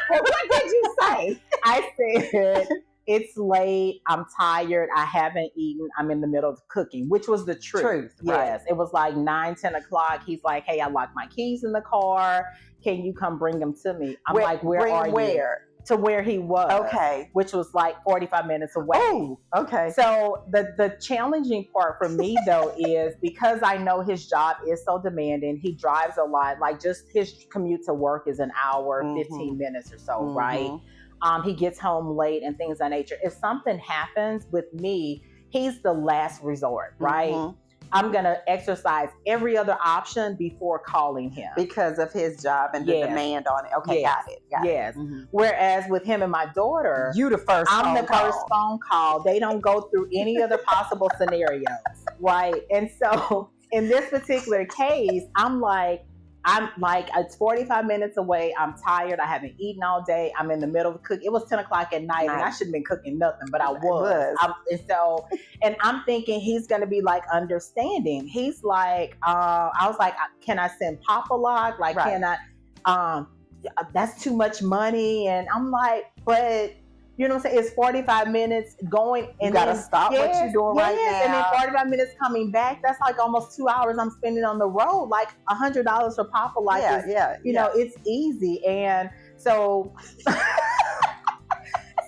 What did you say? I said, it's late, I'm tired, I haven't eaten, I'm in the middle of cooking, which was the truth. Yes, right. It was like 9, 10 o'clock. He's like, hey, I locked my keys in the car. Can you come bring them to me? I'm like, where are you? To where he was. Okay. Which was like 45 minutes away. Oh, okay. So the challenging part for me though is, because I know his job is so demanding, he drives a lot, like just his commute to work is an hour, 15 minutes or so, right? He gets home late and things of that nature. If something happens with me, he's the last resort, right? I'm going to exercise every other option before calling him. Because of his job and the demand on it. Okay, got it. Whereas with him and my daughter, you the first I'm the first phone call. They don't go through any other possible scenarios, right? And so in this particular case, I'm like, it's 45 minutes away. I'm tired. I haven't eaten all day. I'm in the middle of cooking. It was 10 o'clock at night, and I shouldn't have been cooking nothing, but I was. And I'm thinking he's going to be like understanding. He's like, I was like, can I send Papa Lock? Like, can I, that's too much money. And I'm like, but you know what I'm saying? It's 45 minutes going, and you got to stop what you're doing right now. And then 45 minutes coming back. That's like almost 2 hours I'm spending on the road. Like $100 for Papa Life you know, it's easy. And so,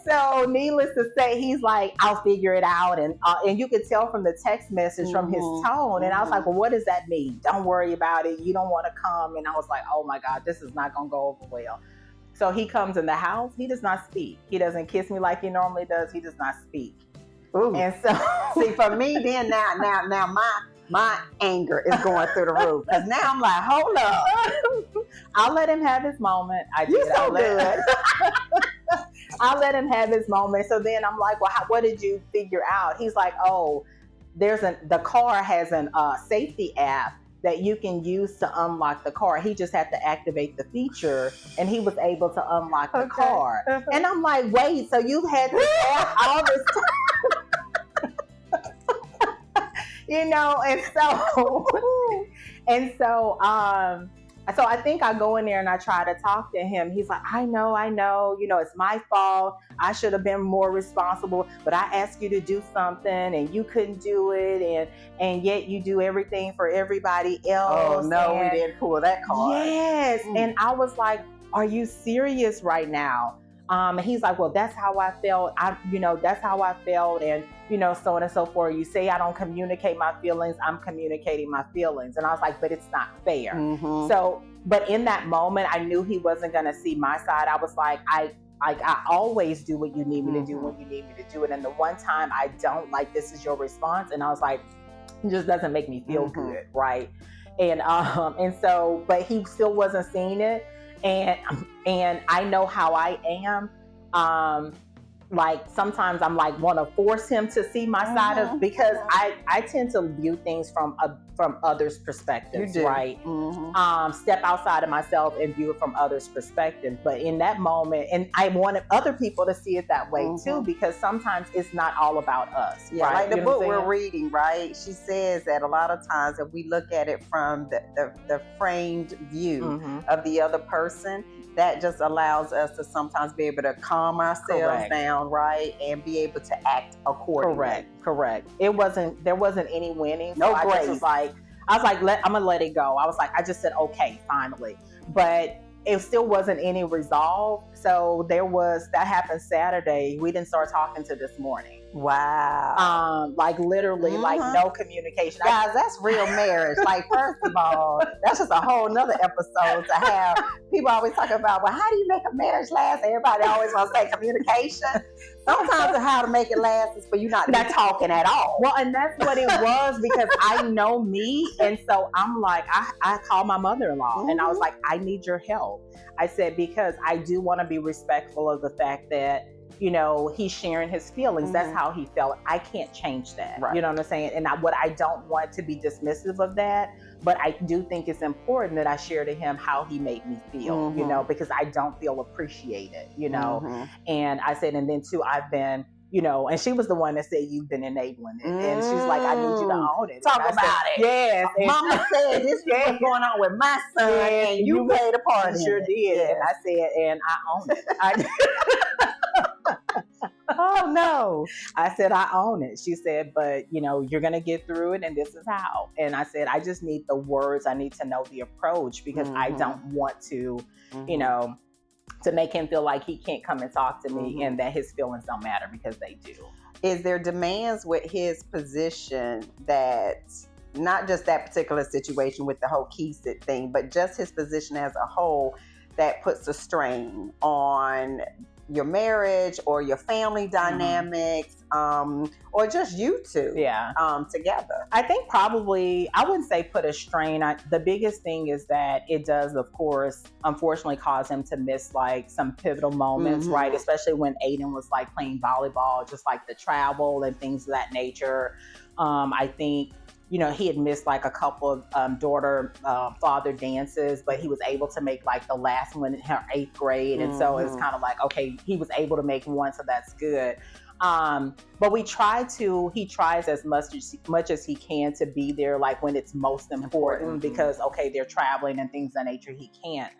so needless to say, he's like, I'll figure it out. And you could tell from the text message from his tone. And I was like, well, what does that mean? Don't worry about it. You don't want to come. And I was like, oh my God, this is not going to go over well. So he comes in the house. He does not speak. He doesn't kiss me like he normally does. He does not speak. Ooh. And so, see, for me, then now my anger is going through the roof, because now I'm like, hold up. I'll let him have his moment. You're so good. I'll let him have his moment. So then I'm like, well, what did you figure out? He's like, oh, the car has an safety app that you can use to unlock the car. He just had to activate the feature, and he was able to unlock the car. And I'm like, wait, so you've had this app all this time? You know, so I think I go in there and I try to talk to him. He's like, I know, you know, it's my fault. I should have been more responsible, but I asked you to do something and you couldn't do it. And yet you do everything for everybody else. Oh no, we didn't pull that card. Yes. And I was like, are you serious right now? He's like, well, that's how I felt. That's how I felt. And, so on and so forth. You say I don't communicate my feelings. I'm communicating my feelings. And I was like, but it's not fair. Mm-hmm. So, but in that moment, I knew he wasn't going to see my side. I was like, I always do what you need me to do when you need me to do it. And the one time I don't, like, this is your response. And I was like, it just doesn't make me feel good. Right. And so, but he still wasn't seeing it. And I know how I am. Like sometimes I'm like want to force him to see my side of, because I tend to view things from others' perspectives, right? Step outside of myself and view it from others' perspectives. But in that moment, and I wanted other people to see it that way too, because sometimes it's not all about us. Yeah, right? Like the book we're reading, right? She says that a lot of times if we look at it from the framed view of the other person, that just allows us to sometimes be able to calm ourselves down, right? And be able to act accordingly. Correct. There wasn't any winning. No so grace. I was like, I'm gonna let it go. I was like, I just said, okay, finally. But it still wasn't any resolve. So that happened Saturday. We didn't start talking to this morning. Wow. Like literally, like no communication. Guys, that's real marriage. Like, first of all, that's just a whole nother episode to have. People always talk about, well, how do you make a marriage last? Everybody always wants to say communication. Sometimes how to make it last is for you not talking at all. Well, and that's what it was, because I know me. And so I'm like, I called my mother-in-law and I was like, I need your help. I said, because I do want to be respectful of the fact that, he's sharing his feelings. That's how he felt. I can't change that. Right. You know what I'm saying? And I don't want to be dismissive of that, but I do think it's important that I share to him how he made me feel, because I don't feel appreciated, And I said, and then too, I've been, and she was the one that said, you've been enabling it. And she's like, I need you to own it. Talk about it. Yes. Mama said, this is what's going on with my son, and you played a part in it. Sure did. Yes. And I said, and I own it. Oh no. I said, I own it. She said, but you're going to get through it, and this is how. And I said, I just need the words. I need to know the approach, because I don't want to, to make him feel like he can't come and talk to me and that his feelings don't matter, because they do. Is there demands with his position that, not just that particular situation with the whole key-sit thing, but just his position as a whole, that puts a strain on your marriage or your family dynamics, or just you two together? I think probably, I wouldn't say put a strain. The biggest thing is that it does, of course, unfortunately cause him to miss like some pivotal moments, right? Especially when Aiden was like playing volleyball, just like the travel and things of that nature. I think, he had missed like a couple of daughter-father dances, but he was able to make like the last one in her 8th grade. And so it's kind of like, okay, he was able to make one, so that's good. But he tries as much as he can to be there, like when it's most important, because, okay, they're traveling and things of that nature, he can't.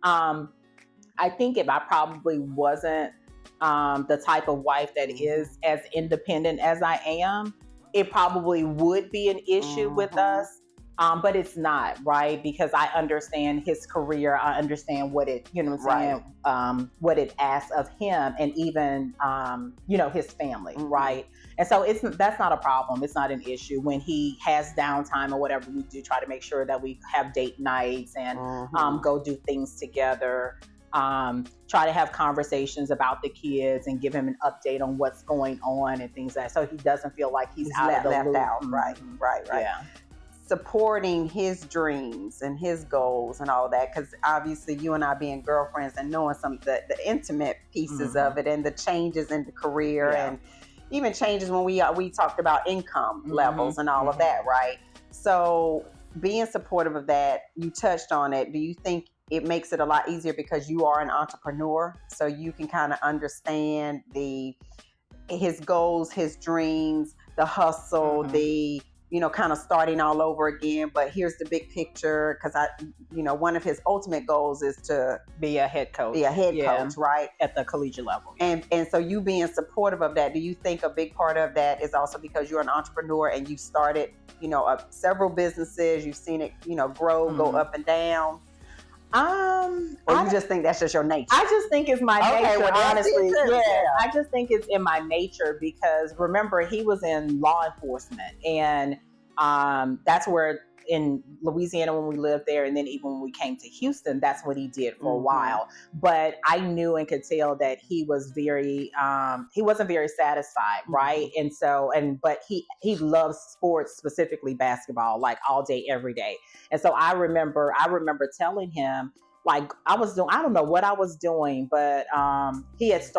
I think if I probably wasn't the type of wife that is as independent as I am, it probably would be an issue with us, but it's not, right? Because I understand his career. I understand what it, what it asks of him, and even, his family, right? And so that's not a problem. It's not an issue. When he has downtime or whatever, we do try to make sure that we have date nights and go do things together. Try to have conversations about the kids and give him an update on what's going on and things like that, so he doesn't feel like he's out of the loop. Out. Right. Yeah. Supporting his dreams and his goals and all that, because obviously you and I being girlfriends and knowing some of the intimate pieces of it, and the changes in the career, and even changes when we talked about income levels and all of that, right? So being supportive of that, you touched on it. Do you think it makes it a lot easier because you are an entrepreneur, so you can kind of understand his goals, his dreams, the hustle, the kind of starting all over again, but here's the big picture, because one of his ultimate goals is to be a head coach, right, at the collegiate level. And so you being supportive of that, do you think a big part of that is also because you're an entrepreneur and you started several businesses, you've seen it grow, go up and down? Or you just think that's just your nature? I just think it's my nature, well, honestly. Yeah. I just think it's in my nature because remember, he was in law enforcement, and that's where in Louisiana when we lived there, and then even when we came to Houston, that's what he did for a while. But I knew and could tell that he was very he wasn't very satisfied, right? And so but he loves sports, specifically basketball, like all day every day. And so I remember telling him, like, I don't know what I was doing, but he was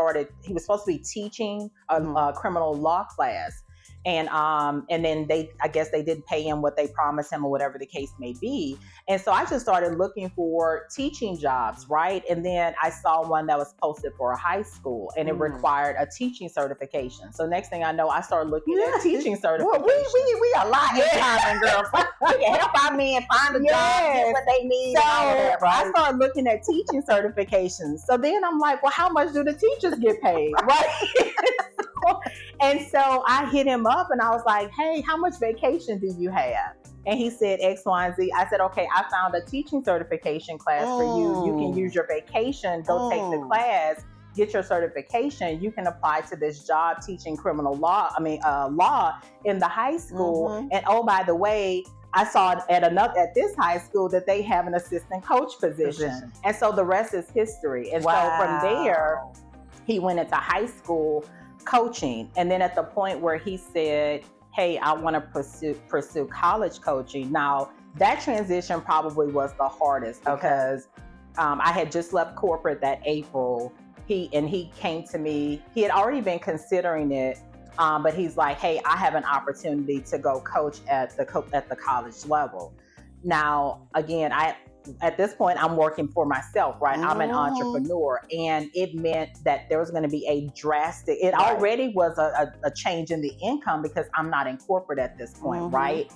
supposed to be teaching a criminal law class. And then I guess they didn't pay him what they promised him or whatever the case may be. And so I just started looking for teaching jobs, right? And then I saw one that was posted for a high school, and it required a teaching certification. So next thing I know, I started looking at teaching certifications. Well, we a lot in common, girl. We can help our men find a job, get what they need. So and all of that, right? I started looking at teaching certifications. So then I'm like, well, how much do the teachers get paid, right? And so I hit him up and I was like, hey, how much vacation do you have? And he said X, Y, and Z. I said, okay, I found a teaching certification class for you. You can use your vacation, go take the class, get your certification. You can apply to this job teaching law in the high school. And oh, by the way, I saw at this high school that they have an assistant coach position. And so the rest is history. And so from there, he went into high school coaching. And then at the point where he said, hey, I want to pursue college coaching. Now, that transition probably was the hardest because I had just left corporate that April. He came to me. He had already been considering it, but he's like, hey, I have an opportunity to go coach at the college level. Now, again, at this point, I'm working for myself, right? I'm an entrepreneur, and it meant that there was going to be a drastic, already was a change in the income because I'm not in corporate at this point, right?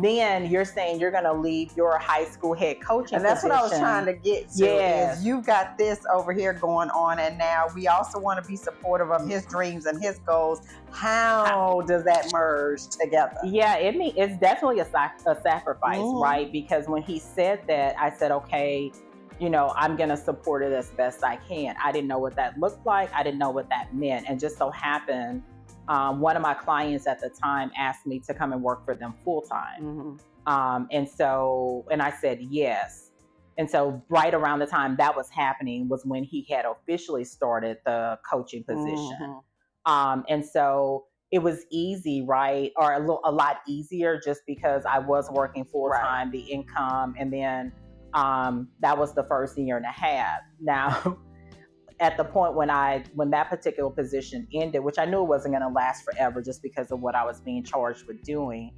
Then you're saying you're going to leave your high school head coaching And that's position. what I was trying to get to. Is you've got this over here going on, and now we also want to be supportive of his dreams and his goals. How does that merge together? Yeah, it's definitely a sacrifice, right? Because when he said that, I said, okay, I'm going to support it as best I can. I didn't know what that looked like. I didn't know what that meant. And just so happened, one of my clients at the time asked me to come and work for them full time. And I said, yes. And so right around the time that was happening was when he had officially started the coaching position. And so it was easy, right? Or a lot easier just because I was working full time, the income, and then that was the first year and a half. Now, at the point when that particular position ended, which I knew it wasn't going to last forever just because of what I was being charged with doing.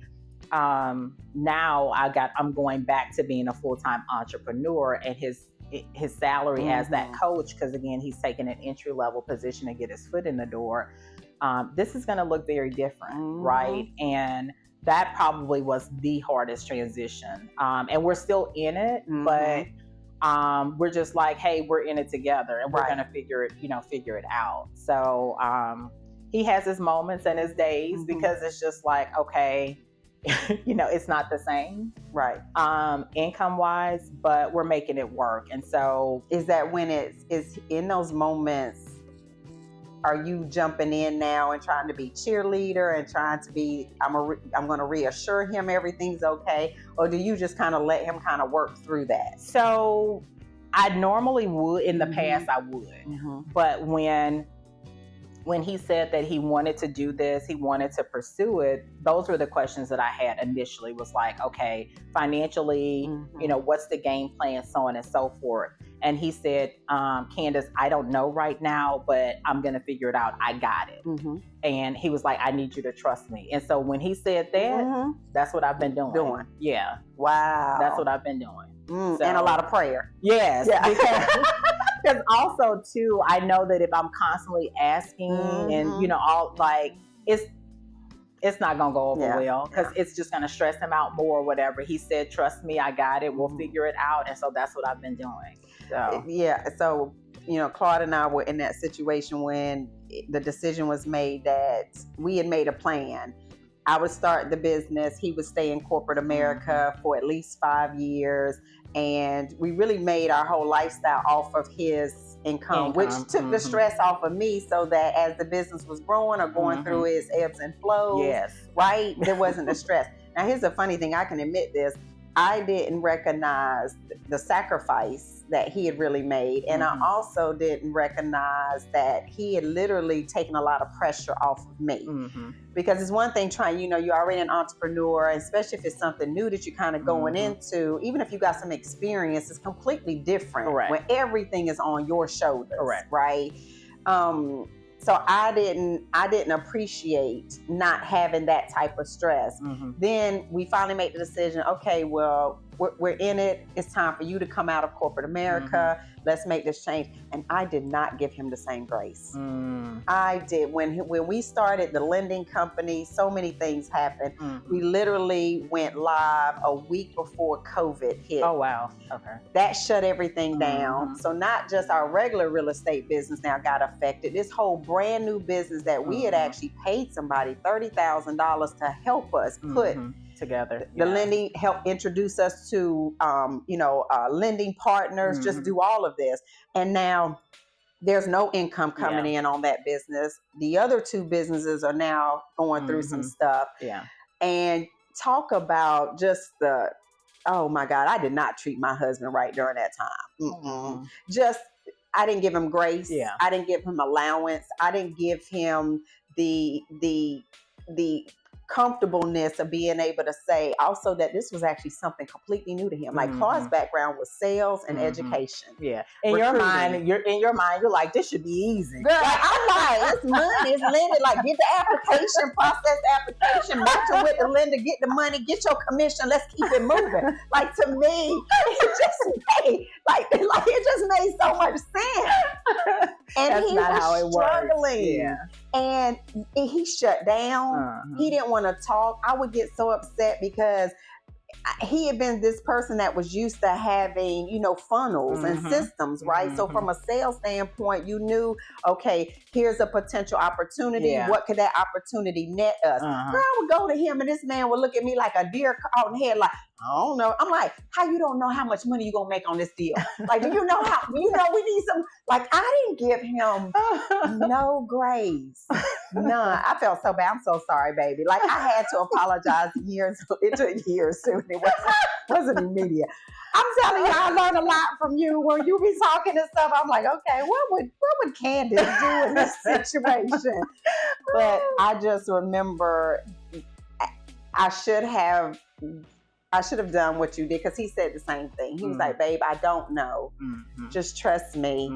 Now I'm going back to being a full-time entrepreneur, and his salary as that coach, because again, he's taking an entry-level position to get his foot in the door. This is going to look very different, right? And that probably was the hardest transition. And we're still in it, but we're just like, hey, we're in it together, and we're going to figure it out. So he has his moments and his days because it's just like, okay, it's not the same, right? Income wise, but we're making it work. And so is that when it's in those moments, are you jumping in now and trying to be cheerleader and trying to be, I'm going to reassure him everything's okay? Or do you just kind of let him kind of work through that? So I normally would, in the past I would, but when he said that he wanted to do this, he wanted to pursue it, those were the questions that I had initially, was like, okay, financially, what's the game plan, so on and so forth. And he said, Candice, I don't know right now, but I'm going to figure it out. I got it. And he was like, I need you to trust me. And so when he said that, that's what I've been doing. Yeah. Wow. That's what I've been doing. So, and a lot of prayer. Yes. Yeah. Because also too, I know that if I'm constantly asking and, all like, it's not going to go over well, because it's just going to stress him out more or whatever. He said, trust me, I got it. We'll figure it out. And so that's what I've been doing. So. Yeah. So, Claude and I were in that situation when the decision was made that we had made a plan. I would start the business. He would stay in corporate America for at least 5 years. And we really made our whole lifestyle off of his income. Which took the stress off of me, so that as the business was growing or going through its ebbs and flows, right, there wasn't the stress. Now, here's a funny thing. I can admit this. I didn't recognize the sacrifice that he had really made. And I also didn't recognize that he had literally taken a lot of pressure off of me. Because it's one thing trying, you're already an entrepreneur, especially if it's something new that you're kind of going into, even if you got some experience, it's completely different when everything is on your shoulders, right? So I didn't appreciate not having that type of stress. Then we finally made the decision, okay, well, we're in it. It's time for you to come out of corporate America. Let's make this change. And I did not give him the same grace. I did. When we started the lending company, so many things happened. We literally went live a week before COVID hit. Oh, wow. Okay. That shut everything down. So not just our regular real estate business now got affected. This whole brand new business that we had actually paid somebody $30,000 to help us put together. The lending helped introduce us to, lending partners, just do all of this. And now there's no income coming in on that business. The other two businesses are now going through some stuff. And talk about just oh my God, I did not treat my husband right during that time. I didn't give him grace. I didn't give him allowance. I didn't give him the comfortableness of being able to say also that this was actually something completely new to him. Like Claude's background was sales and education. In your mind, you're like, this should be easy. Girl, I'm like, it's money, it's lending. Like, get the application, process the application, match it with the lender, get the money, get your commission, let's keep it moving. Like, to me, it just made so much sense. And that's he not was how it struggling. works. And he shut down. He didn't want to talk. I would get so upset because he had been this person that was used to having, funnels and systems, right? So from a sales standpoint, you knew, okay, here's a potential opportunity. What could that opportunity net us? Girl, I would go to him and this man would look at me like a deer caught in the head, like, I don't know. I'm like, how you don't know how much money you gonna make on this deal? Like, do you know how, we need some, like, I didn't give him no grace. None. I felt so bad. I'm so sorry, baby. Like, I had to apologize years. It took years too. It wasn't immediate. I'm telling you, I learned a lot from you when you be talking and stuff. I'm like, okay, what would Candice do in this situation? But I just remember I should have done what you did, because he said the same thing. He was like, babe, I don't know. Just trust me.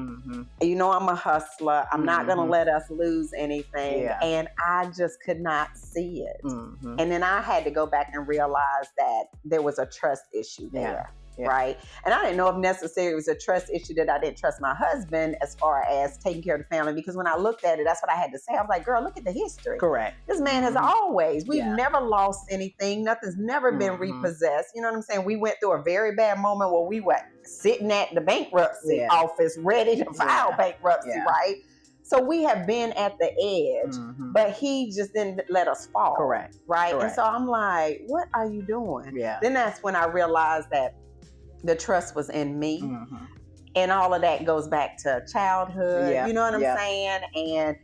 I'm a hustler. I'm not going to let us lose anything. And I just could not see it. And then I had to go back and realize that there was a trust issue there. Right. And I didn't know if necessarily it was a trust issue that I didn't trust my husband as far as taking care of the family, because when I looked at it, that's what I had to say. I was like, girl, look at the history. Correct. This man has we've never lost anything. Nothing's never been repossessed. You know what I'm saying? We went through a very bad moment where we were sitting at the bankruptcy office ready to file bankruptcy, right? So we have been at the edge, but he just didn't let us fall. Correct. Right. And so I'm like, what are you doing? Then that's when I realized that the trust was in me. And all of that goes back to childhood. You know what I'm saying? And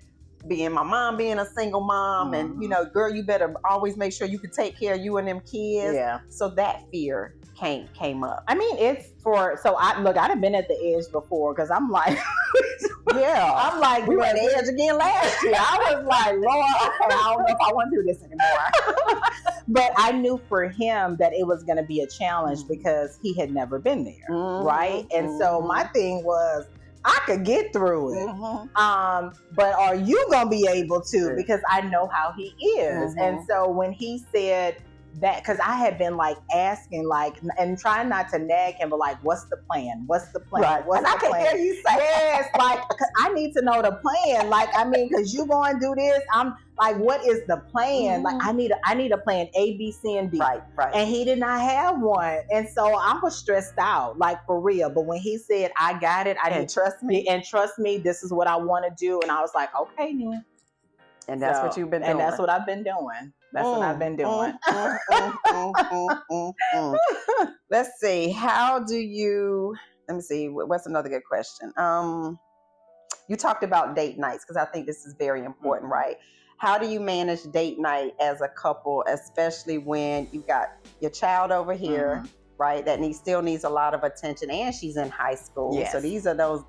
being my mom, being a single mom, and girl, you better always make sure you can take care of you and them kids. So that fear came up. I mean, I'd have been at the edge before, because I'm like, I'm like, we were at the edge again last year. I was like, Lord, okay, I don't know if I want to do this anymore. But I knew for him that it was going to be a challenge because he had never been there, right? And so my thing was, I could get through it. But are you going to be able to? Because I know how he is. And so when he said that, because I had been like asking, like, and trying not to nag him, but like, what's the plan? What's the plan? Right. What's and the I plan? can hear you say, yes, like, cause I need to know the plan. Like, I mean, because you going to do this. I'm like, what is the plan? Like, I need a plan A, B, C, and D. Right. And he did not have one. And so I was stressed out, like, for real. But when he said, I got it, trust me. And trust me, this is what I want to do. And I was like, okay, then. And that's what you've been doing. And that's what I've been doing. That's what I've been doing. Let's see. Let me see. What's another good question? You talked about date nights, because I think this is very important, right? How do you manage date night as a couple, especially when you've got your child over here, right? That still needs a lot of attention, and she's in high school. Yes. So these are those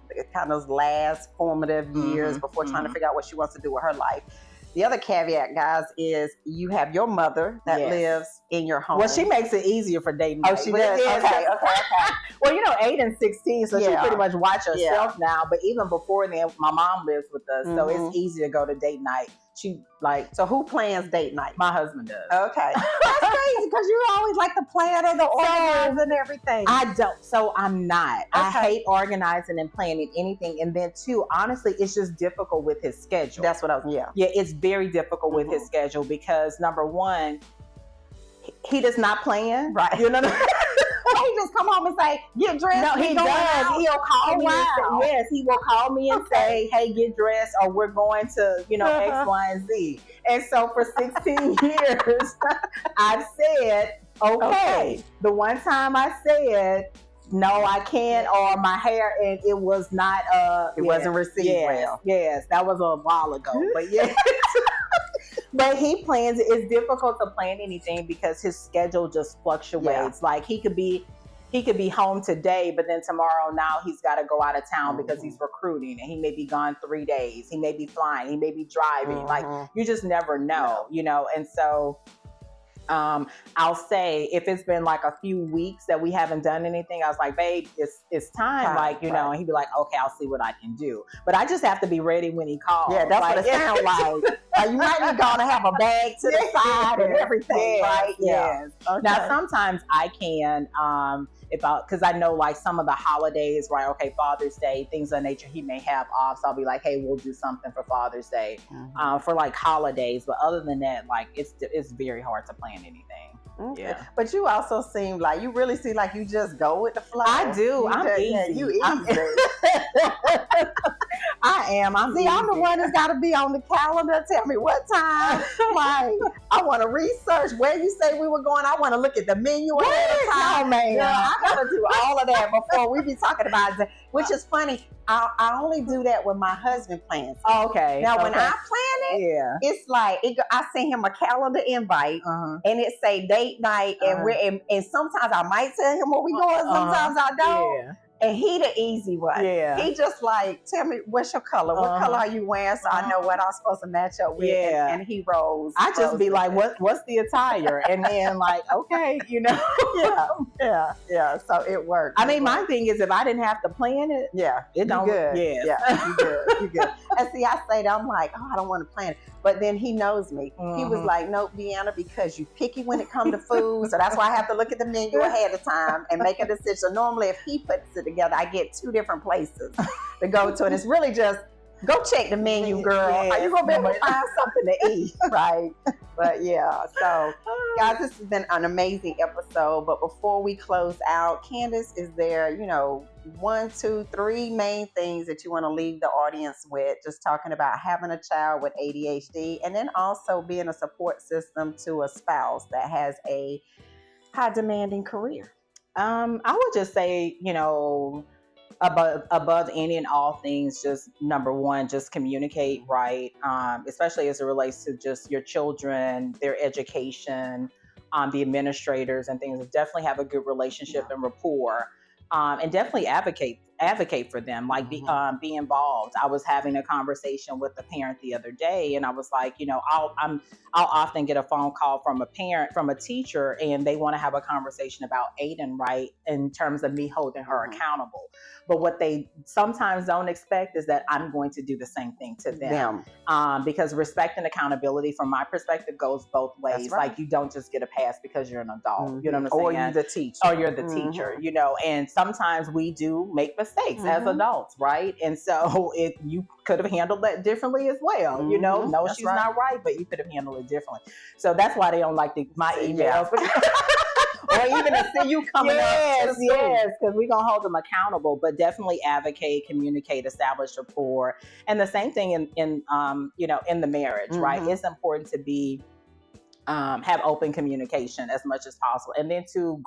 last formative years before trying to figure out what she wants to do with her life. The other caveat, guys, is you have your mother that lives in your home. Well, she makes it easier for dating. Oh, she does? Okay. Well, 8 and 16, so she pretty much watch herself now. But even before then, my mom lives with us, so it's easy to go to date night. So who plans date night? My husband does. Okay. That's crazy, because you always like the planner, the organizer, and everything. I don't. So I'm not. Okay. I hate organizing and planning anything. And then too, honestly, it's just difficult with his schedule. That's what Yeah, it's very difficult with his schedule, because number one, he does not plan. Right. You know what I mean? He just come home and say, get dressed. No, he does. Out. He'll call me and say, yes, he will call me and say, hey, get dressed, or we're going to, X, Y, and Z. And so for 16 years, I've said, okay. The one time I said, no, I can't, or my hair, and it was not, it wasn't received well. Yes, that was a while ago, but yes. But he plans. It's difficult to plan anything because his schedule just fluctuates. Yeah. Like he could be home today, but then tomorrow now he's got to go out of town because he's recruiting, and he may be gone 3 days. He may be flying. He may be driving. Like you just never know, And so I'll say if it's been like a few weeks that we haven't done anything, I was like, babe, it's time. Like, and he'd be like, okay, I'll see what I can do. But I just have to be ready when he calls. Yeah, that's what it sounds like. You might be going to have a bag to the side and everything, right? Yes. Okay. Now, sometimes I can, because I know like some of the holidays, right? Okay, Father's Day, things of that nature, he may have off. So I'll be like, hey, we'll do something for Father's Day, for like holidays. But other than that, like it's very hard to plan anything. Okay. Yeah. But you also seem like, you really seem like you just go with the flow. I do. I'm easy. Yeah, you easy. I am. I'm the one that's got to be on the calendar. Tell me what time. Like, I want to research where you say we were going. I want to look at the menu ahead of time. No, man. Yeah, I got to do all of that before we be talking about it. Which is funny. I only do that when my husband plans. Okay. Now, when I plan it, it's like I send him a calendar invite, and it say date night, and sometimes I might tell him where we going. Sometimes I don't. Yeah. And he the easy one. Yeah. He just like, tell me, what's your color? What color are you wearing? So I know what I'm supposed to match up with. Yeah. And he rolls. I just be like, what's the attire? And then like, okay, Yeah. So it works. I mean, my thing is, if I didn't have to plan it, it don't. Good. Yes. Yeah. You good. And see, I say that, I'm like, I don't want to plan it. But then he knows me. He was like, nope, Deanna, because you picky when it comes to food. So that's why I have to look at the menu ahead of time and make a decision. So normally if he puts it together, I get 2 different places to go to. And it's really just, go check the menu, girl. Are you going to be able to find something to eat? Right. But yeah. So guys, this has been an amazing episode. But before we close out, Candice, is there, 1, 2, 3 main things that you want to leave the audience with, just talking about having a child with ADHD, and then also being a support system to a spouse that has a high demanding career? I would just say, above any and all things, just number one, just communicate right, especially as it relates to just your children, their education, the administrators and things. Definitely have a good relationship and rapport, and definitely advocate for them, like be involved. I was having a conversation with a parent the other day, and I was like, I'll often get a phone call from a teacher, and they want to have a conversation about Aiden, right, in terms of me holding her accountable. But what they sometimes don't expect is that I'm going to do the same thing to them. Because respect and accountability, from my perspective, goes both ways. Right. Like, you don't just get a pass because you're an adult. You know what I'm saying? Or you're the teacher. Or you're the teacher, and sometimes we do make mistakes as adults, right? And so you could have handled that differently as well. No, she's not right, but you could have handled it differently. So that's why they don't like my emails. or even to see you coming up to the school. Yes, because we're going to hold them accountable, but definitely advocate, communicate, establish rapport. And the same thing in the marriage, right? It's important to be have open communication as much as possible, and then to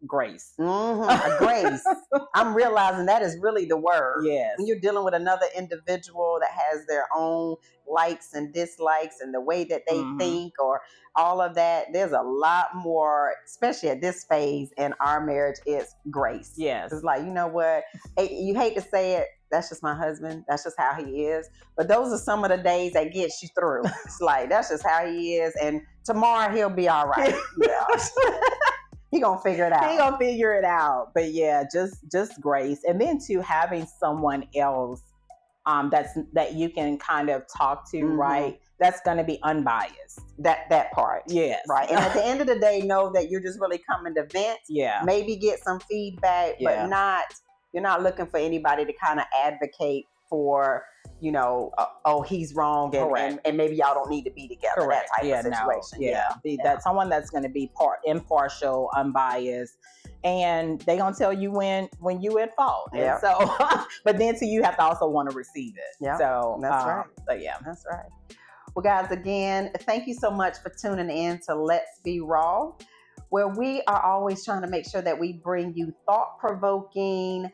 grace. Grace. I'm realizing that is really the word. Yes. When you're dealing with another individual that has their own likes and dislikes and the way that they think or all of that, there's a lot more, especially at this phase in our marriage, it's grace. Yes. It's like, you know what? You hate to say it, that's just my husband. That's just how he is. But those are some of the days that gets you through. It's like, that's just how he is. And tomorrow he'll be all right. Yeah. He gonna figure it out. He gonna figure it out. But yeah, just grace. And then to having someone else that you can kind of talk to, right? That's gonna be unbiased. That part. Yes. Right. And at the end of the day, know that you're just really coming to vent. Yeah. Maybe get some feedback, but you're not looking for anybody to kind of advocate for, he's wrong and maybe y'all don't need to be together. Correct. That type of situation. That's someone that's going to be impartial, unbiased, and they gonna tell you when you at fault. Yeah. And so, but then you have to also want to receive it. Yeah. So that's right. So yeah, that's right. Well, guys, again, thank you so much for tuning in to Let's Be Raw, where we are always trying to make sure that we bring you thought-provoking,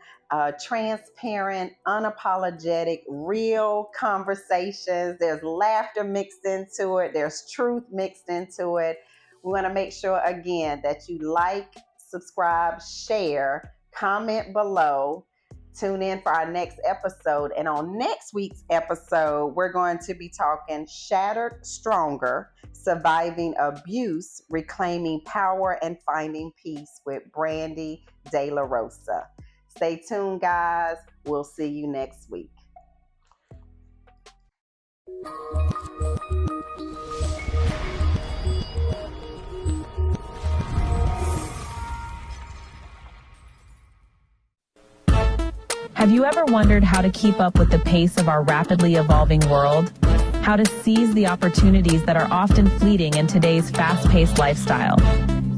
transparent, unapologetic, real conversations. There's laughter mixed into it. There's truth mixed into it. We want to make sure, again, that you like, subscribe, share, comment below. Tune in for our next episode. And on next week's episode, we're going to be talking Shattered Stronger, Surviving Abuse, Reclaiming Power, and Finding Peace with Brandy De La Rosa. Stay tuned, guys. We'll see you next week. Have you ever wondered how to keep up with the pace of our rapidly evolving world? How to seize the opportunities that are often fleeting in today's fast-paced lifestyle?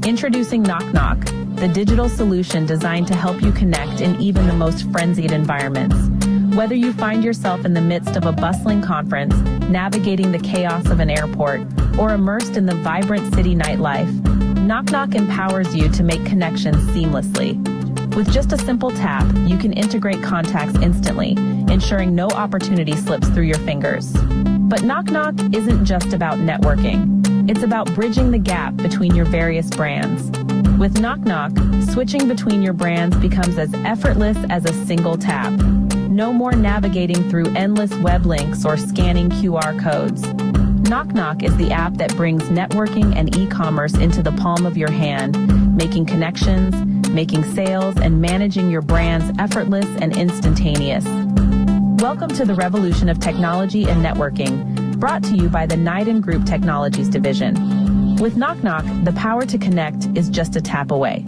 Introducing Knock Knock, the digital solution designed to help you connect in even the most frenzied environments. Whether you find yourself in the midst of a bustling conference, navigating the chaos of an airport, or immersed in the vibrant city nightlife, Knock Knock empowers you to make connections seamlessly. With just a simple tap, you can integrate contacts instantly, ensuring no opportunity slips through your fingers. But Knock Knock isn't just about networking. It's about bridging the gap between your various brands. With Knock Knock, switching between your brands becomes as effortless as a single tap. No more navigating through endless web links or scanning QR codes. Knock Knock is the app that brings networking and e-commerce into the palm of your hand, making connections, making sales, and managing your brands effortless and instantaneous. Welcome to the revolution of technology and networking, brought to you by the Knight & Group Technologies division. With Knock Knock, the power to connect is just a tap away.